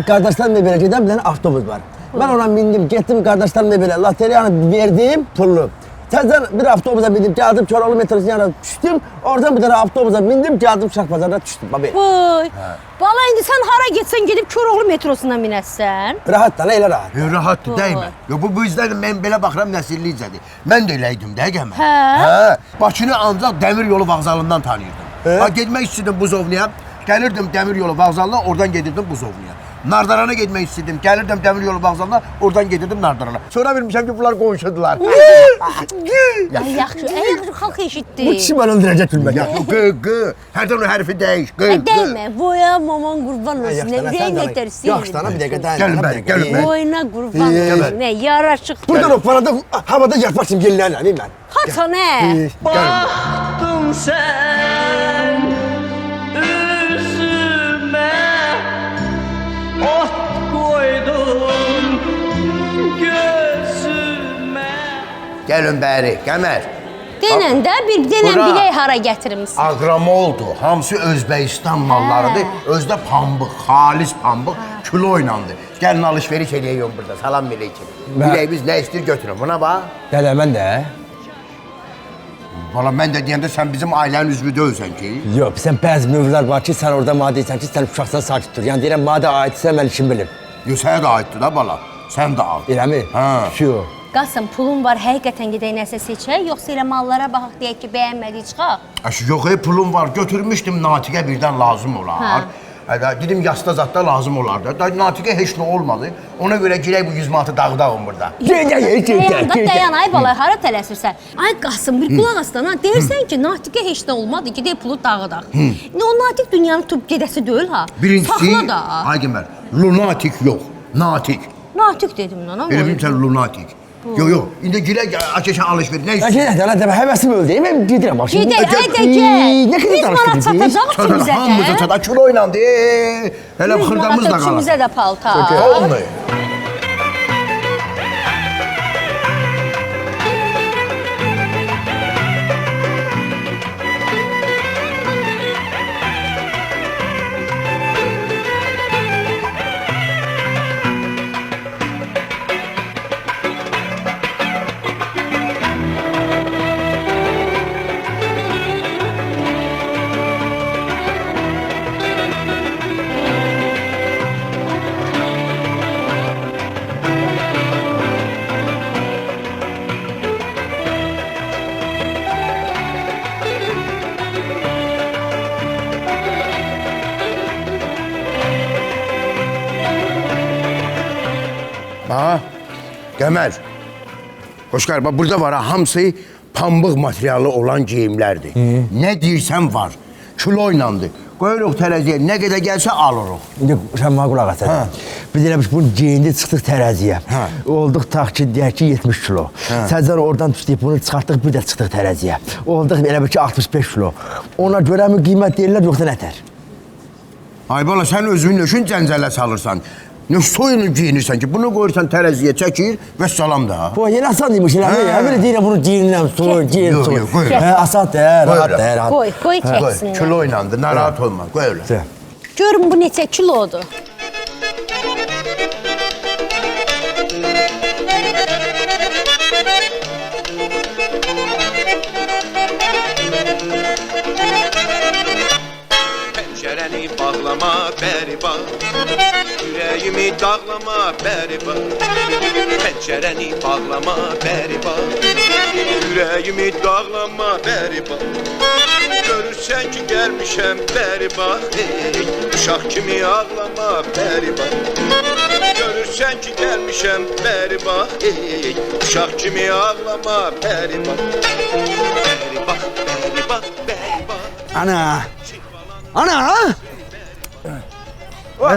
qardaşlarımla belə gedən bir dənə avtobus var. Mən ona mindim, getdim qardaşlarımla belə loteriyanı verdim, pullu. Təzədən bir avtobusa bindim, gəldim Koroğlu metrosunun yanına düşdüm. Oradan bir dənə avtobusa bindim, gəldim Şahbazarda düşdüm. Vay, bala indi sən hara getsən gedib Koroğlu metrosuna minəsən? Rahat da, elə rahat. Rahatdır, dəymə. Bu yüzdən mən belə baxıram nəsillicədir. Mən də elə idim də Qəmər. Bakını ancaq dəmir yolu vağzalından tanıyırdım. Getmək istəyirdim Buzovniya, gəlirdim dəmir yolu vağzalına, oradan gedirdim Buzovniya. Nardarana getmək istəyirdim, gəlirdim dəmir yolu vağzalına, oradan gedirdim Nardarana. Sonra bilmişəm ki, bunlar qonşudular. Yaxşı, xalq eşitdi. Bu kişi mən öldürəcək gülməkə. Qı, hərdən o hərfi dəyiş, qı. Dəymə, boya maman qurban olsun, nə nətərsin? Yaxşı, dana bir dəqiqə dayan. Gəlin bəri, gəlin bəri. Boyuna qurban olsun, nə yaraşıq. Buradan o parada havada yatmaq üçün gəlirlər, mən. Haça nə? Baktın sen üzüme, ot koydun gözüme. Gəlin bəri, Qəmər. Denən də bir denən bilək hara gətirmisən. Aqramoldur, hamısı Özbəkistan mallarıdır. Özdə pambıq, xalis pambıq, kilo oynandı. Gəlin alış-veriş eləyək burada, salam eləyək. Biləyimiz nə istəyir götürün, buna bax. Dələ, mən də. Valla mən də deyəndə sən bizim ailənin üzvü deyilsən ki. Yox, sən bəzi mövzular var ki, sən orada mənə deyirsən ki, sən uşaqsan sakit dur. Yəni deyirəm, mənə də aidsə mən işim bilim. Yox, sənə də aiddir da bala, sən də al. Eləmi? Şu. Qasım, pulun var, həqiqətən gedək nəsə seçək, yoxsa elə mallara baxaq deyək ki, bəyənmədik çıxaq? Yox, pulum var, götürmüşdüm, Natiqə birdən lazım olar. Dedim, yasta zadda lazım olardı. Natiqə heç nə olmadı. Ona görə girək bu 100 manatı dağdağım burada. Dayan, ay balay, hara tələsirsən? Ay Qasım, bir qulaq aslan, deyirsən ki, Natiqə heç nə olmadı, gedək pulu dağıdaq. O Natiq dünyanın tub gedəsi deyil ha. Birincisi, Saxla da. ay Qəmər, lunatik yox, natik. Natik dedim lan, ama. Elə bilmirsən lunatik. Yox, indi girək, açəşən alış-verir, nə istəyir? Dələ, həvəsim öldü, mən gedirəm. Gedək, hədə gəl. Nə qədər danışdın? 100 manat çatacaq kimizə də. Hamımıza çatacaq, kilo oynandı. Hələ xırdamız da qalır. 100 manat kimizə də paltar. Olmuyor. Ha, Qəmər. Xoşqar, bax burada var ha, hamısı pambıq materialı olan geyimlərdir. Nə deyirsən var, kilo oynandı. Qoyuruq tərəziyə, nə qədər gəlsə alırıq. İndi sən mənə qulaq as. Biz elə biz bunu geyindi, çıxdıq tərəziyə. Olduq tax ki, deyək ki 70 kilo. Səcər oradan düşdük, bunu çıxartdıq, bir də çıxdıq tərəziyə. Olduq elə bir ki 65 kilo. Ona görə mi qiymət deyirlər yoxsa nətər? Ay bala, sən özünün üçün cəncələ salırsan. Ne soyunu giyinirsən ki, bunu qoyursan tərəziyə çəkir və salam da. Bu yeni asan demiş elə. Belə deyirəm bunu giyinirəm, soy, giyin, soy. Asan da, rahat da, rahat. Qoy çəksinlər. Kilo oynandı, narahat olma, qoy öyle. Görün bu neçə kilodur. Pəncərəni bağlama, bəri bax. Ürəyimi dağlama, bəri bax. Pəncərəni bağlama, bəri bax. Ürəyimi dağlama, bəri bax. Görürsən ki, gəlmişəm, bəri bax. Uşaq kimi ağlama, bəri bax. Görürsən ki, gəlmişəm, bəri bax. Uşaq kimi ağlama, bəri bax. Bəri bax, bəri bax, bəri bax. Ana! Ana!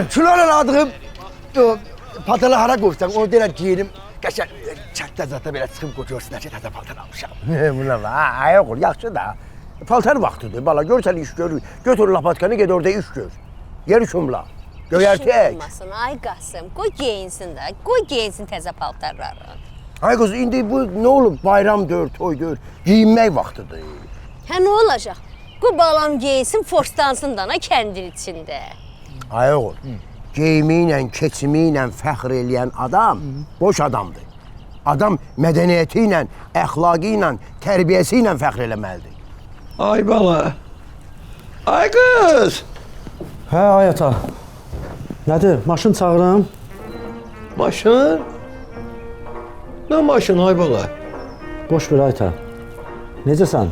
Kiloyla aldığım paltarı hara qoysan, onu deyirəm giyinim. Qəşəng çətdə zata belə çıxıb qocuyorsun ki, təzə paltar almışam. Buna la, ayaq ol, yaxşı da. Paltar vaxtıdır, bala, görsən iş görür. Götür lapatkanı, ged orada iş gör. Yer şumla, göyərtək. Olmasın, ay Qasım, qoy geyinsin də, qoy geyinsin təzə paltarları. Ay qız, indi bu nə olub? Bayramdır, toydur, giyinmək vaxtıdır. Hə, nə olacaq? Bu balam geyinsin, forstansın dana kəndin içində. Ay oğul, geyimi ilə, keçimi ilə fəxr eləyən adam boş adamdır. Adam mədəniyyəti ilə, əxlaqı ilə, tərbiyəsi ilə fəxr eləməlidir. Ay bala. Ay qız. Hə, ay ata. Nədir, maşın çağırım? Maşın? Nə maşın ay bala? Boş ver ay ata. Necəsən?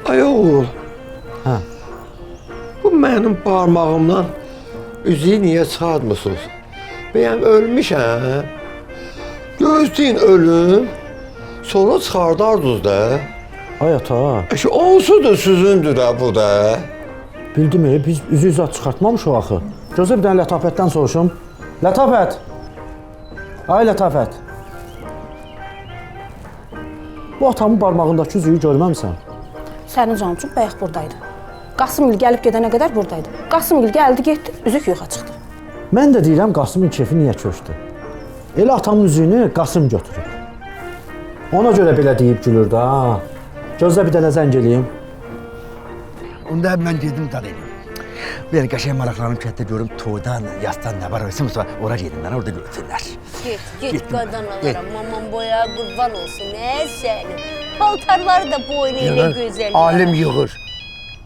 Ay oğul. Hə. Bu mənim parmağımdan üzüyü niyə çıxartmısınız? Bəyəm ölmüşəm. Gözləyin ölüm. Sonra çıxardardınız da. Ay ata. Onsuz da sizindür ha bu da. Bildim biz üzü zat çıxartmamışıq axı. Gözə bir dənə Lətafətdən soruşum. Lətafət. Ay Lətafət. Bu atamın barmağındakı üzüyü görməmisən? Sənin cançın bayaq buradaydı. Qasımgil gəlib gedənə qədər buradaydı. Qasımgil gəldi, getdi, üzük yoxa çıxdı. Mən də deyirəm Qasımın kefi niyə köçdü? Elə atamın üzüyünü Qasım götürüb. Ona görə belə deyib gülür da. Gözlə bir dənə zəng eləyim. Onda mən gedim dad edim. Bir qəşəng maraqlanıb kətdə görüm toydan, yasdan nə var olsun, sonra ora gedim mən, orada görsünlər. Get qadanalara, mamam boya qurban olsun, nə sənin? Paltarları da boynu elə gözəl. Alim yığır.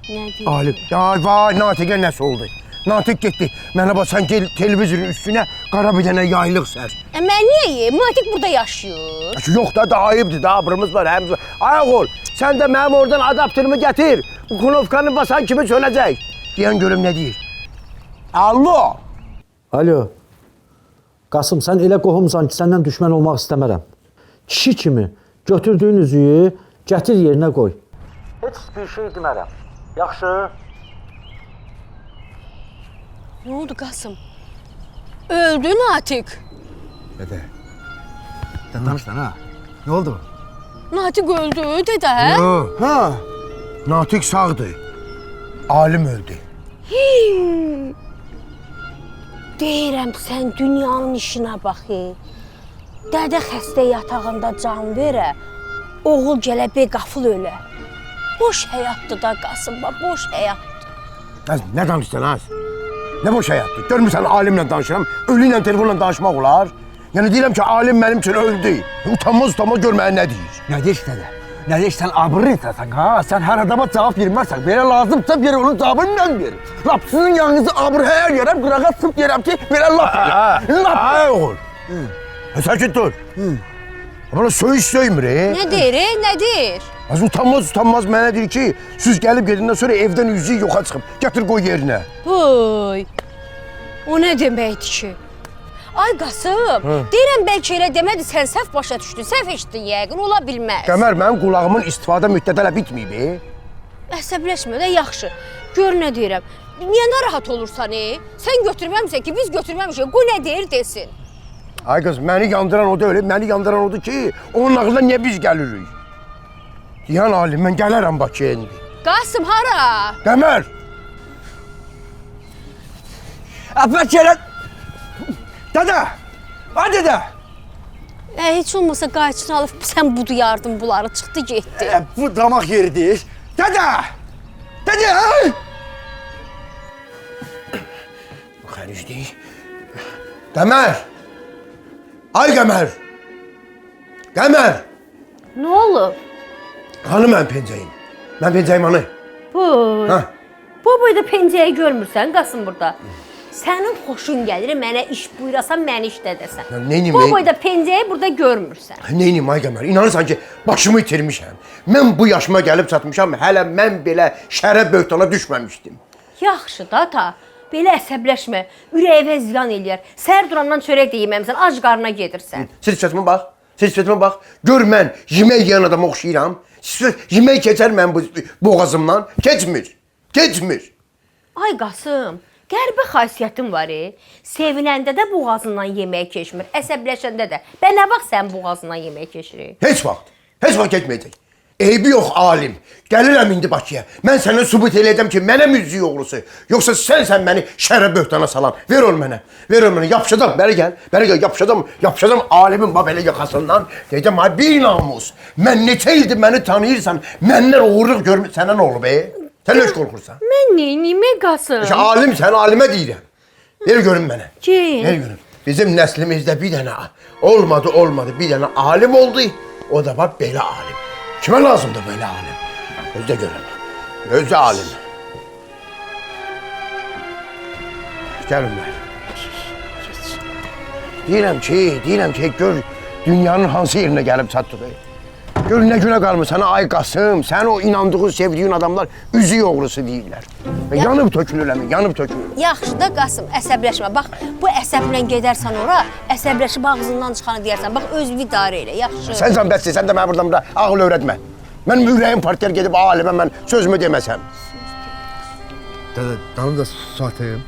Nə deyir? Alim. Ya vay, Natiqə nəsə oldu? Natiq getdi. Mənə bax, sən televizorun üstünə qara bir dənə yaylıq sər. Mən niyə yiyim? Natiq burada yaşayır. Yox da ayıbdır da, abrımız var, həmimiz var. Ayaq ol, sən də mənim oradan adaptörümü gətir. Bu kunovkanı basan kimi sönəcək. Deyən görüm nə deyir. Alo. Alo. Qasım, sən elə qohumsan ki, səndən düşmən olmaq istəmərəm. Kişi kimi götürdüyün üzüyü gətir yerinə qoy. Heç bir şey demərəm. Yaxşı? Nə oldu Qasım? Öldü Natiq. Dədə. Sən danışdan ha? Nə oldu? Natiq öldü, dədə. Yox, ha. Natiq sağdır. Alim öldü. Deyirəm, sən dünyanın işinə bax. Dədə xəstə yatağında can verə, oğul gələ beqafıl ölə. Boş həyatdır da Qasım, boş həyatdır. Nə danışsan az? Nə boş həyatdır? Görmürsən alimlə danışıram, ölü ilə telefonla danışmaq olar. Yəni deyirəm ki, alim mənim üçün öldü. Utanmaz görməyə nə deyir? Nə deyir dədə? Nə deyir, sən abırlı insansan ha? Sən hər adama cavab verməzsən. Belə lazımsa bir onun cavabını mən verim. Lap sizin yanınızı abır hər yerəm, qırağa sıp yerəm ki, belə laf elə. Ay oğul. Sakit dur. Bana söymür. Nə deyir, nə deyir? Az utanmaz mənə deyir ki, siz gəlib gedindən sonra evdən üzüyü yoxa çıxıb. Gətir qoy yerinə. Vay. O nə deməkdir ki? Ay Qasım, deyirəm bəlkə elə demədi, sən səhv başa düşdün, səhv eşitdin yəqin, ola bilməz. Qəmər, mənim qulağımın istifadə müddəti hələ bitməyib. Əsəbləşmə də yaxşı. Gör nə deyirəm. Niyə narahat olursan, Sən götürməmsən ki, biz götürməmişik. Qoy nə deyir desin. Ay qız, məni yandıran o deyil, məni yandıran odur ki, onun ağzına niyə biz gəlirik? Deyən alim, mən gələrəm Bakıya indi. Qasım, hara? Qəmər! Əvvəl gələn... Dədə! Ay dədə! Heç olmasa qayçını alıb sən budu yardım bunları çıxdı getdi. Bu damaq yeridir. Dədə! Dədə! Bu xəricdir. Qəmər! Ay Qəmər! Qəmər! Nə olub? Hanı mən pencəyim? Mən pencəyim hanı? Boy. Ha? Bu boyda pencəyi görmürsən Qasım burada. Sənin xoşun gəlir mənə iş buyurasan, məni işlədəsən. Neyniyim? Bu boyda pencəyi burada görmürsən. Neyniyim ay Qəmər? İnanırsan ki, başımı itirmişəm. Mən bu yaşıma gəlib çatmışam, hələ mən belə şərə böhtana düşməmişdim. Yaxşı da ata, belə əsəbləşmə. Ürəyinə ziyan eləyər. Səhər durandan çörək də yeməmisən, ac qarnına gedirsən. Sirfətimə bax. Sirfətimə bax. Gör mən yemək yeyən adama oxşayıram. Yemək keçər mən bu boğazımdan. Keçmir. Keçmir. Ay Qasım, qəribə xasiyyətin var. Sevinəndə də boğazından yemək keçmir, əsəbləşəndə də. Bə nə vaxt sən boğazından yemək keçirir? Heç vaxt. Heç vaxt getməyəcək. Eybi yox alim. Gəlirəm indi Bakıya. Mən sənə sübut eləyəcəm ki, mənə müziği oğlusu. Yoxsa sən məni şərə böhtana salan. Ver ol mənə. Ver ol mənə. Yapışacam. Bəri gəl. Bəri gəl. Yapışacam. Yapışacam alimin belə yaxasından. Deyəcəm ay bir namus. Mən neçə ildir məni tanıyırsan. Məndən uğurluq görmür. Sənə nə olub Sən nə qorxursan? Mən neyniyim Qasım? Alim sən alimə deyirəm. Ver görün mənə. Kim? Ver görün. Bizim nəslimizdə bir dənə olmadı. Bir dənə alim oldu. O da var belə alim. Kimə lazımdır belə alim? Özdə görün. Özdə alim. Gəlin. Deyirəm ki, gör dünyanın hansı yerinə gəlib çatdıq. Gör nə günə qalmısan ay Qasım. Sən o inandığın, sevdiyin adamlar üzük oğlusu deyirlər. Yanıb tökülürəm, yanıb tökülür. Yaxşı da Qasım, əsəbləşmə. Bax, bu əsəblə gedərsən ora, əsəbləşib ağzından çıxanı deyərsən. Bax, özünü idarə elə, yaxşı. Sən bəsdir, sən də mənə buradan ağıl öyrətmə. Mən ürəyim partiyar gedib alimə mən sözümü deməsəm. Dədə, danı da su atayım.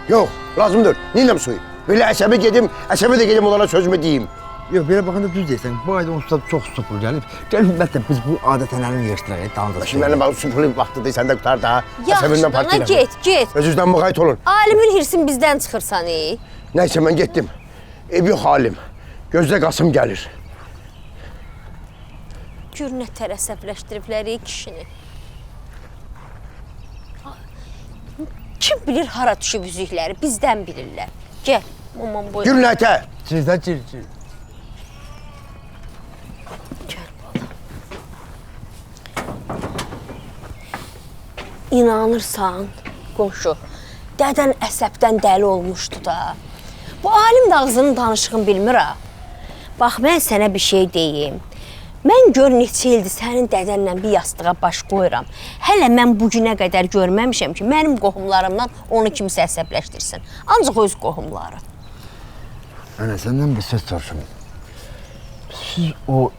Yox, lazımdır. Neyinəm suyu? Belə əsəbi də gedim onlara sözümü deyim. Yox, belə baxanda düz deyirsən. Bu ayda onsuz çox supur gəlib. Gəlin ümumiyyətlə biz bu adət-ənənəni yığışdıraq, danı da. Şimdi mənim bax supurun vaxtıdır, sən də qutar da. Yaxşı, dana get. Özünüzdən müğayət olun. Alimin hirsin bizdən çıxırsan, Nəysə, mən getdim. Ev yox alim. Gözdə Qasım gəlir. Gör nə tər əsəbləşdiriblər kişini. Kim bilir hara düşüb üzükləri, bizdən bilirlər. Gəl, mamam boyu. Gül nətə? Sizdə gir. İnanırsan, qonşu, dədən əsəbdən dəli olmuşdu da. Bu alim də ağzının danışığını bilmir ha. Bax, mən sənə bir şey deyim. Mən gör neçə ildir sənin dədənlə bir yastığa baş qoyuram. Hələ mən bugünə qədər görməmişəm ki, mənim qohumlarımdan onu kimsə əsəbləşdirsin. Ancaq öz qohumları. Ana, səndən bir söz soruşum. Siz o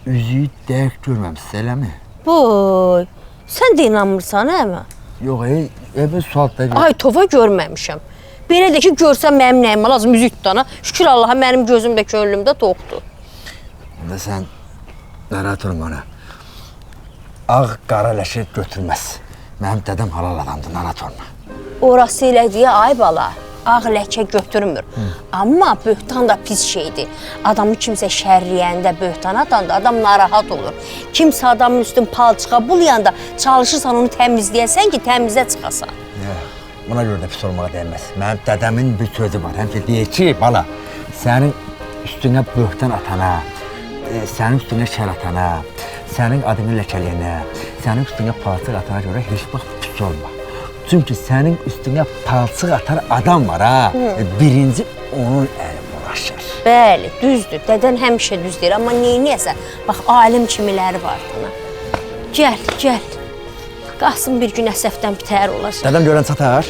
üzüyü dəqiq görməmişsiniz, eləmi? Boy, sən də inanmırsan, əmi? Yox, bir sual da... Ay, tova görməmişəm. Belə də ki, görsəm mənim nəyimə lazım üzük tutana. Şükür Allaha, mənim gözümdə, könlümdə toxdur. Onda sən narahat olma ona. Ağ qara ləşi götürməz. Mənim dədəm halal adamdır, narahat olma. Orası elə deyə, ay bala, ağ ləkə götürmür. Amma böhtan da pis şeydir. Adamı kimsə şərləyəndə, böhtan atanda adam narahat olur. Kimsə adamın üstün palçığa bulayanda çalışırsan onu təmizləyəsən ki, təmizə çıxasan. Buna görə də pis olmağa dəyməz. Mənim dədəmin bir sözü var. Həmişə deyir ki, bala, sənin üstünə böhtan atana, sənin üstünə şər atana, sənin adını ləkələyənə, sənin üstünə palçıq atana görə heç vaxt pis olma. Çünki sənin üstünə palçıq atan adam var ha, birinci onun əli bulaşır. Bəli, düzdür. Dədən həmişə düz deyir, amma neyniyəsən? Bax, alim kimiləri var buna. Gəl. Qasım bir gün əsəfdən bitər olacaq. Dədəm görən çatar.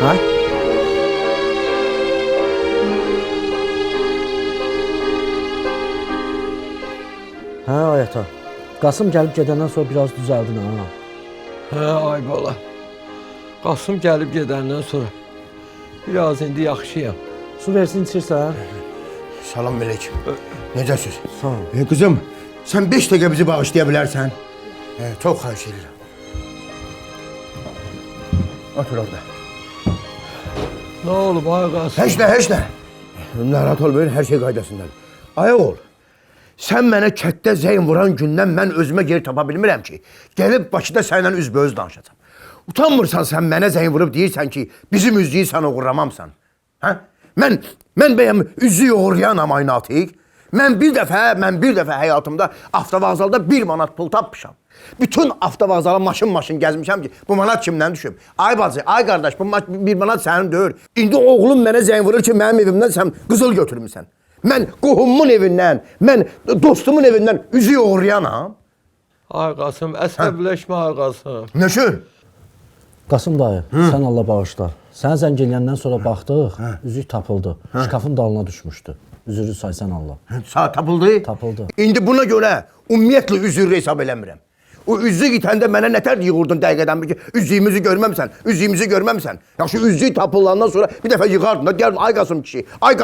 Ha? Hə, ayata. Qasım gəlib gedəndən sonra biraz düzəldin ha. Hə, ay bala. Qasım gəlib gedəndən sonra biraz indi yaxşıyam. Su versin içirsən? Salam əleykum. Necəsiz? Sağ ol. Qızım, sən 5 dəqiqə bizi bağışlaya bilərsən? Çox xahiş edirəm. Otur orada. Ne olub ay Qasım? Heç nə. Narahat olmayın, hər şey qaydasındadır. Ayaq ol. Sən mənə kətdə zəng vuran gündən mən özümə yer tapa bilmirəm ki, gəlib Bakıda səninlə üzbəüz danışacağam. Utanmırsan sən mənə zəng vurub deyirsən ki, bizim üzüyü sən oğurlamamsan. Hə? Mən bəyəm üzüyü oğurlayanam ay Natiq. Mən bir dəfə həyatımda avtovağzalda 1 manat pul tapmışam. Bütün avtovağzala maşın gəzmişəm ki, bu manat kimdən düşüb? Ay bacı, ay qardaş, bu 1 manat sənin deyil. İndi oğlum mənə zəng vurur ki, mənim evimdən sən qızıl götürmüsən. Mən qohumumun evindən, mən dostumun evindən üzüyü oğurlayanam. Ay Qasım, əsəbləşmə ay Qasım. Nəşür? Qasım dayı, sən Allah bağışlar. Sənə zəng eləyəndən sonra baxdıq, üzük tapıldı. Şkafın dalına düşmüşdü. Üzürü saysan Allah. Sağ tapıldı? Tapıldı. İndi buna görə ümumiyyətlə üzürü hesab eləmirəm. O üzük itəndə mənə nətər yığırdın dəqiqədən bir ki, üzüyümüzü görməmsən. Yaxşı, üzük tapılandan sonra bir dəfə yığardın da, gəl, ay Qasım kişi, ay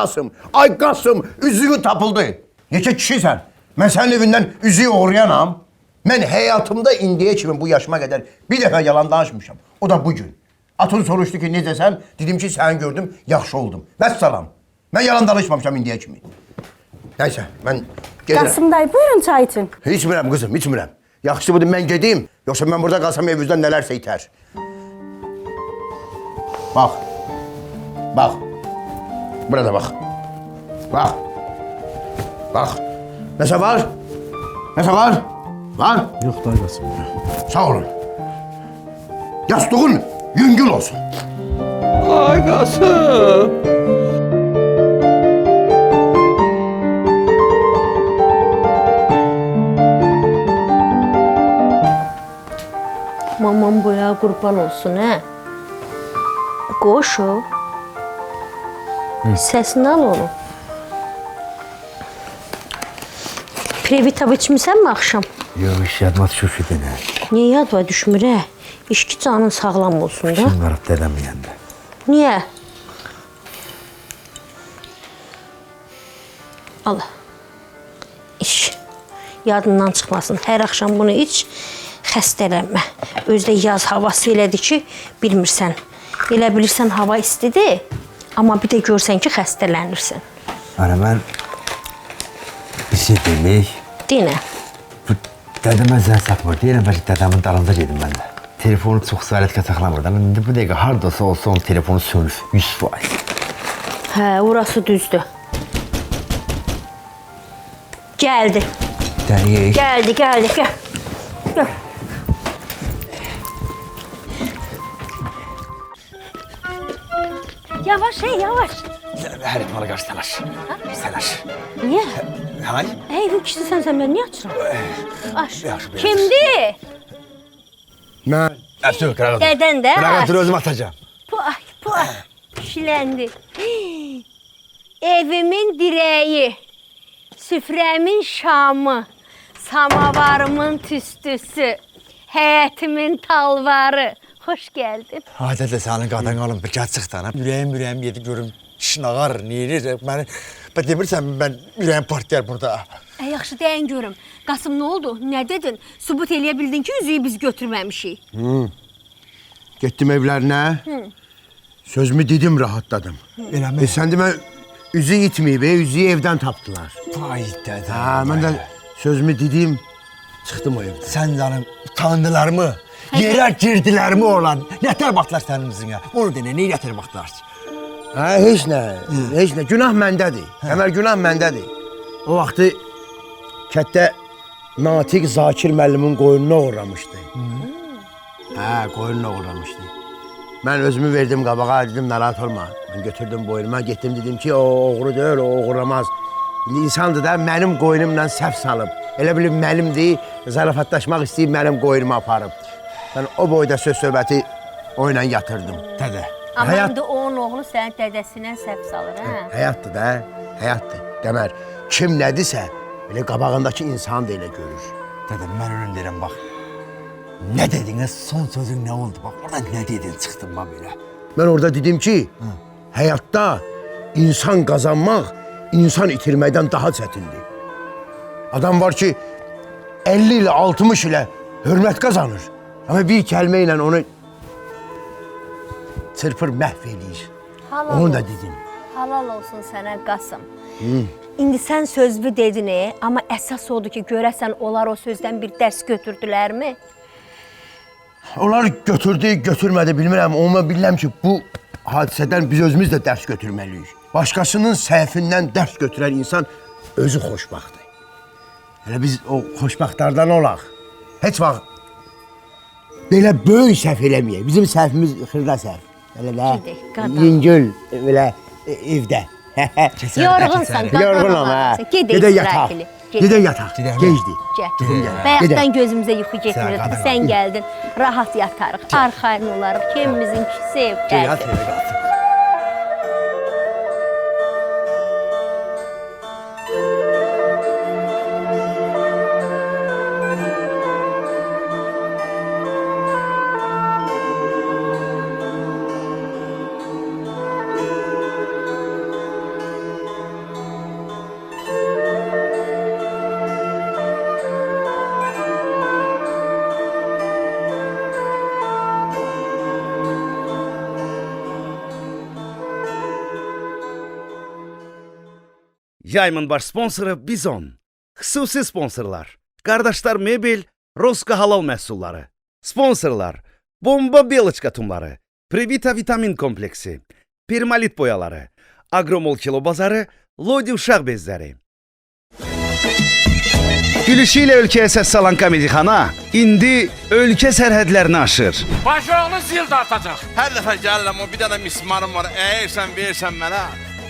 Qasım, üzüyü tapıldı. Neçə kişisən? Mən sənin evindən üzüyü oğurlayanam. Mən həyatımda indiyə kimi bu yaşıma qədər bir dəfə yalan danışmışam. O da bugün. Atın soruşdu ki, necəsən? Dedim ki, səni gördüm, yaxşı oldum. Vəssalam. Mən yalan danışmamışam indiyə kimi. Nəysə, mən gedirəm. Qasım dayı, buyurun çay için. İçmirəm qızım, içmirəm. Yaxşı budur, mən gedim. Yoxsa mən burada qalsam evimizdən nələrsə itər. Bax. Burada bax. Bax. Nəsə var? Var? Yox, dayı Qasım. Sağ olun. Yastığın yüngül olsun. Ay Qasım. Mamam boya qurban olsun, hə? Qoş o. Səsini al onu. Previtav içmisən mi axşam? Yox, yadıma düşür ki, nə? Niyə yadıma düşmür, hə? İşki canın sağlam olsun da. Kim qarıb dədəməyəndə? Niyə? Al. İç. Yadından çıxmasın. Hər axşam bunu iç. Xəstələnmə. Özdə yaz havası elədir ki, bilmirsən. Elə bilirsən hava istidir, amma bir də görsən ki, xəstələnirsən. Ana, mən bir şey demək. Dinə. Bu dədəmə zəng satmır. Deyirəm, bəlkə dədəmin dalınca gedim mən də. Telefonu çox sərətkə saxlamır da. Mən indi bu dəqiqə hardasa olsa onun telefonu sönür. 100%. Hə, orası düzdür. Gəldi. Dəqiq. Gəldi, gəl. Yavaş, yavaş. Hər ehtimala qarşı təlaş. Niyə? Hay? Evin kişisi sən mən niyə açıram? Aç. Kimdir? Mən. Əfsür, qıraqadır. Dədən də. Qıraqadır, özüm atacağım. Puay. Kişiləndi. Evimin direği, süfrəmin şamı, samavarımın tüstüsü, həyətimin talvarı. Xoş gəldin. Adətlə sənin qadın qalın bir gəl çıxdı anam. Ürəyim yedi görüm kişin ağar, neyir? Məni demirsən mən ürəyim partlayar burada. Yaxşı deyin görüm. Qasım nə oldu? Nə dedin? Sübut eləyə bildin ki, üzüyü biz götürməmişik. Getdim evlərinə. Sözümü dedim, rahatladım. Eləmi? Sən demə üzü itməyib, üzüyü evdən tapdılar. Vay dədə. Mən də sözümü dedim, çıxdım o evdən. Sən canım utandılar mı? Yerə girdilər mi olan? Nətər baxdılar sənin üzünə? Onu denə, neyə nətər baxdılar? Heç nə. Günah məndədir. Əməl günah məndədir. O vaxtı kətdə Natiq Zakir müəllimin qoyununa uğramışdı. Qoyununa uğramışdı. Mən özümü verdim qabağa, dedim narahat olma. Mən götürdüm boynuma, getdim dedim ki, o oğru deyil, o oğurlamaz. İndi insandır da mənim qoyunumla səhv salıb. Elə bilib mənimdir, zarafatlaşmaq istəyib mənim qoyunumu aparıb. Mən o boyda söz-söhbəti o ilə yatırdım. Dədə. Amma indi onun oğlu sənin dədəsinə səhv salır, hə? Həyatdır da, həyatdır. Dəmər, kim nədirsə, elə qabağındakı insan da elə görür. Dədə, mən önüm deyirəm, bax. Nə dediniz, son sözün nə oldu? Bax, oradan nə dedin, çıxdın bax belə. Mən orada dedim ki, həyatda insan qazanmaq, insan itirməkdən daha çətindir. Adam var ki, 50 ilə, 60 ilə hörmət qazanır. Amma bir kəlmə ilə onu çırpır, məhv eləyir. Halal Onu da olsun. dedim. Halal olsun sənə Qasım. İndi sən sözlü dedin, amma əsas odur ki, görəsən onlar o sözdən bir dərs götürdülərmi? Onlar götürdü, götürmədi bilmirəm. Amma bilirəm ki, bu hadisədən biz özümüz də dərs götürməliyik. Başqasının səhvindən dərs götürən insan özü xoşbaxtdır. Hələ biz o xoşbaxtlardan olaq. Heç vaxt belə böyük səhv eləməyək. Bizim səhvimiz xırda səhv. Elə də yüngül belə evdə. Yorğunsan, Yorğunam ha. Gedək yataq. Gedək yataq. Gecdir. Bayaqdan gözümüzə yuxu getmirdi. Sən gəldin, rahat yatarıq, arxayın olarıq. Kimimizin sev gəldi. Yayımın baş sponsoru Bizon. Xüsusi sponsorlar. Qardaşlar Mebel, Roska halal məhsulları. Sponsorlar. Bomba Beloçka tumları. Previta vitamin kompleksi. Permalit boyaları. Agromol kilo bazarı. Lodi uşaq bezləri. Gülüşü ilə ölkəyə səs salan komedixana indi ölkə sərhədlərini aşır. Başoğlu zil dartacaq. Hər dəfə gəlirəm, o bir dənə mismarım var. Əyirsən, verirsən mənə.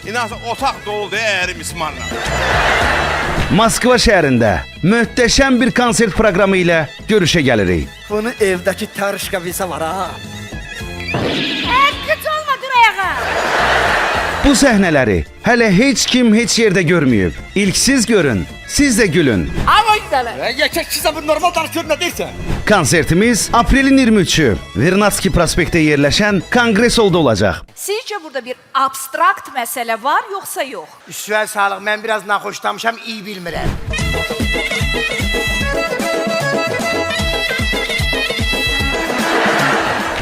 İnansa otaq doludur əyəri mismarla. Moskva şəhərində möhtəşəm bir konsert proqramı ilə görüşə gəlirik. Bunu evdəki tarışqa bilsə var ha. Əqqıc olma, dur ayağa. Bu səhnələri hələ heç kim heç yerdə görməyib. İlk siz görün, siz də gülün. Ama yekək sizə bu normal danışıyor nə deyirsən? Konsertimiz aprelin 23-ü Vernatski prospektdə yerləşən Kongres Hall'da olacaq. Sizcə burada bir abstrakt məsələ var, yoxsa yox? Üstüvəl sağlıq, mən biraz naxoşlamışam, iyi bilmirəm.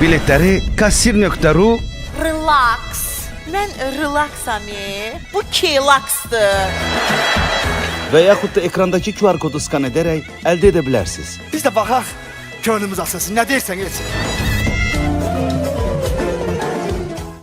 Biletləri kassir.ru. Relax. Mən relaxam. Bu K-laxdır. Və yaxud da ekrandakı QR kodu skan edərək əldə edə bilərsiniz. Biz də baxaq, könlümüz asılsın, nə deyirsən heç?